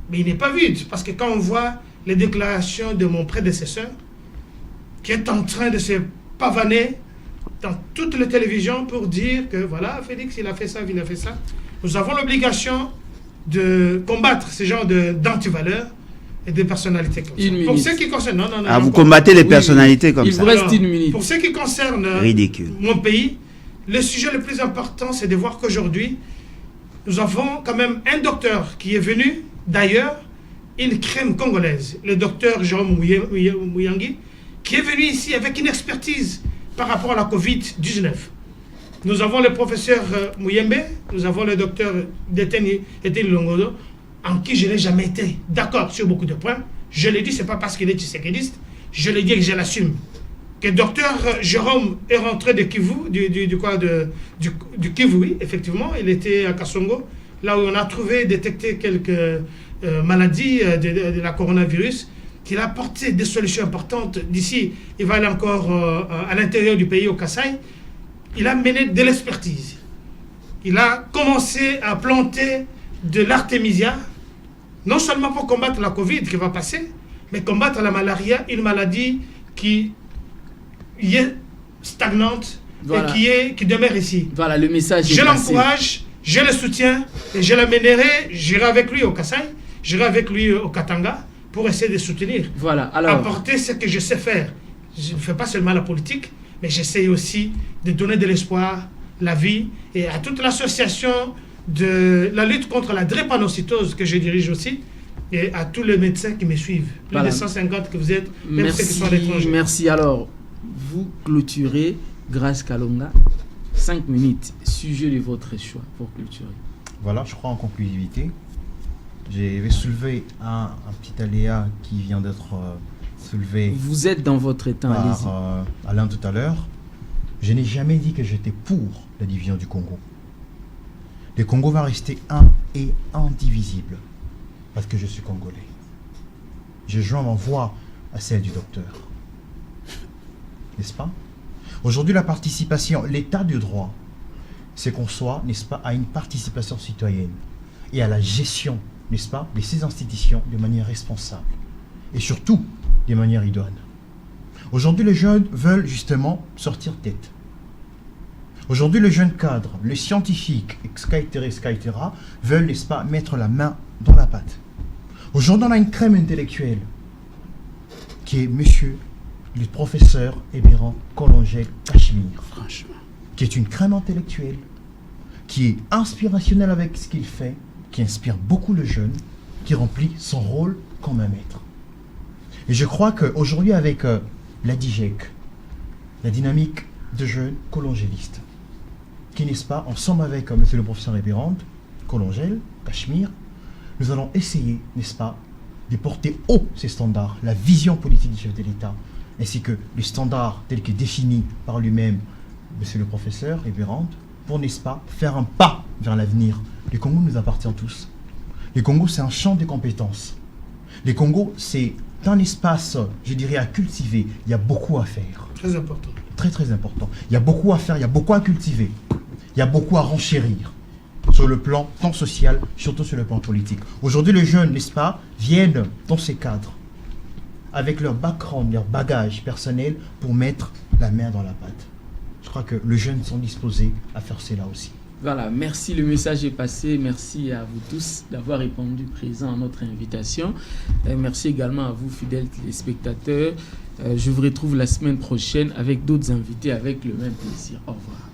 Mais il n'est pas vide, parce que quand on voit les déclarations de mon prédécesseur, qui est en train de se pavaner dans toutes les télévisions pour dire que voilà, Félix, il a fait ça, il a fait ça. Nous avons l'obligation de combattre ce genre d'antivaleurs et de personnalités comme ça. Pour ce qui concerne... Non, vous combattez les personnalités comme ça. Il vous reste une minute. Pour ce qui concerne mon pays, le sujet le plus important, c'est de voir qu'aujourd'hui, nous avons quand même un docteur qui est venu d'ailleurs, une crème congolaise, le docteur Jérôme Mouyangi, qui est venu ici avec une expertise par rapport à la Covid-19. Nous avons le professeur Mouyembe, nous avons le docteur Déteni Longodo, en qui je n'ai jamais été d'accord sur beaucoup de points. Je l'ai dit, ce n'est pas parce qu'il est tshisekidiste, je l'ai dit et je l'assume. Que docteur Jérôme est rentré de Kivu, du Kivu, oui, effectivement, il était à Kasongo, là où on a trouvé, détecté quelques maladies de la coronavirus, qu'il a apporté des solutions importantes. D'ici, il va aller encore à l'intérieur du pays, au Kasaï. Il a mené de l'expertise. Il a commencé à planter de l'artémisia, non seulement pour combattre la Covid qui va passer, mais combattre la malaria, une maladie qui est stagnante, voilà, et qui demeure ici. Voilà, le message est passé. Je l'encourage, je le soutiens, et je l'amènerai, j'irai avec lui au Kasaï, j'irai avec lui au Katanga, pour essayer de soutenir. Voilà, alors... apporter ce que je sais faire. Je ne fais pas seulement la politique, mais j'essaie aussi de donner de l'espoir, la vie, et à toute l'association de la lutte contre la drépanocytose que je dirige aussi, et à tous les médecins qui me suivent. Plus de 150 que vous êtes, même ceux qui sont à l'étranger. Merci. Alors, vous clôturez, Grace Kalonga, 5 minutes, sujet de votre choix pour clôturer. Voilà, je crois en conclusivité. Je vais soulever un petit aléa qui vient d'être soulevé. Vous êtes dans votre temps, par Alain tout à l'heure. Je n'ai jamais dit que j'étais pour la division du Congo. Le Congo va rester un et indivisible parce que je suis congolais. Je joins ma voix à celle du docteur. N'est-ce pas? Aujourd'hui, la participation, l'état de droit, c'est qu'on soit, n'est-ce pas, à une participation citoyenne et à la gestion, n'est-ce pas, de ces institutions de manière responsable et surtout de manière idoine. Aujourd'hui, les jeunes veulent justement sortir tête. Aujourd'hui, les jeunes cadres, les scientifiques, etc., veulent, n'est-ce pas, mettre la main dans la pâte. Aujourd'hui, on a une crème intellectuelle qui est monsieur le professeur Ebiran Kolongel Cachemire, qui est une crème intellectuelle, qui est inspirationnelle avec ce qu'il fait, qui inspire beaucoup le jeune, qui remplit son rôle comme un maître. Et je crois qu'aujourd'hui, avec la DIGEC, la dynamique de jeunes colongélistes, qui, n'est-ce pas, ensemble avec monsieur le professeur Ebiran Kolongel Cachemire, nous allons essayer, n'est-ce pas, de porter haut ces standards, la vision politique du chef de l'État, ainsi que les standards tels que définis par lui-même, monsieur le professeur Ebiran, pour, n'est-ce pas, faire un pas vers l'avenir. Le Congo nous appartient tous. Le Congo, c'est un champ de compétences. Le Congo, c'est un espace, je dirais, à cultiver. Il y a beaucoup à faire. Très important. Très, très important. Il y a beaucoup à faire, il y a beaucoup à cultiver. Il y a beaucoup à renchérir sur le plan tant social, surtout sur le plan politique. Aujourd'hui, les jeunes, n'est-ce pas, viennent dans ces cadres avec leur background, leur bagage personnel pour mettre la main dans la pâte. Je crois que les jeunes sont disposés à faire cela aussi. Voilà, merci, le message est passé. Merci à vous tous d'avoir répondu présent à notre invitation. Merci également à vous, fidèles téléspectateurs. Je vous retrouve la semaine prochaine avec d'autres invités avec le même plaisir. Au revoir.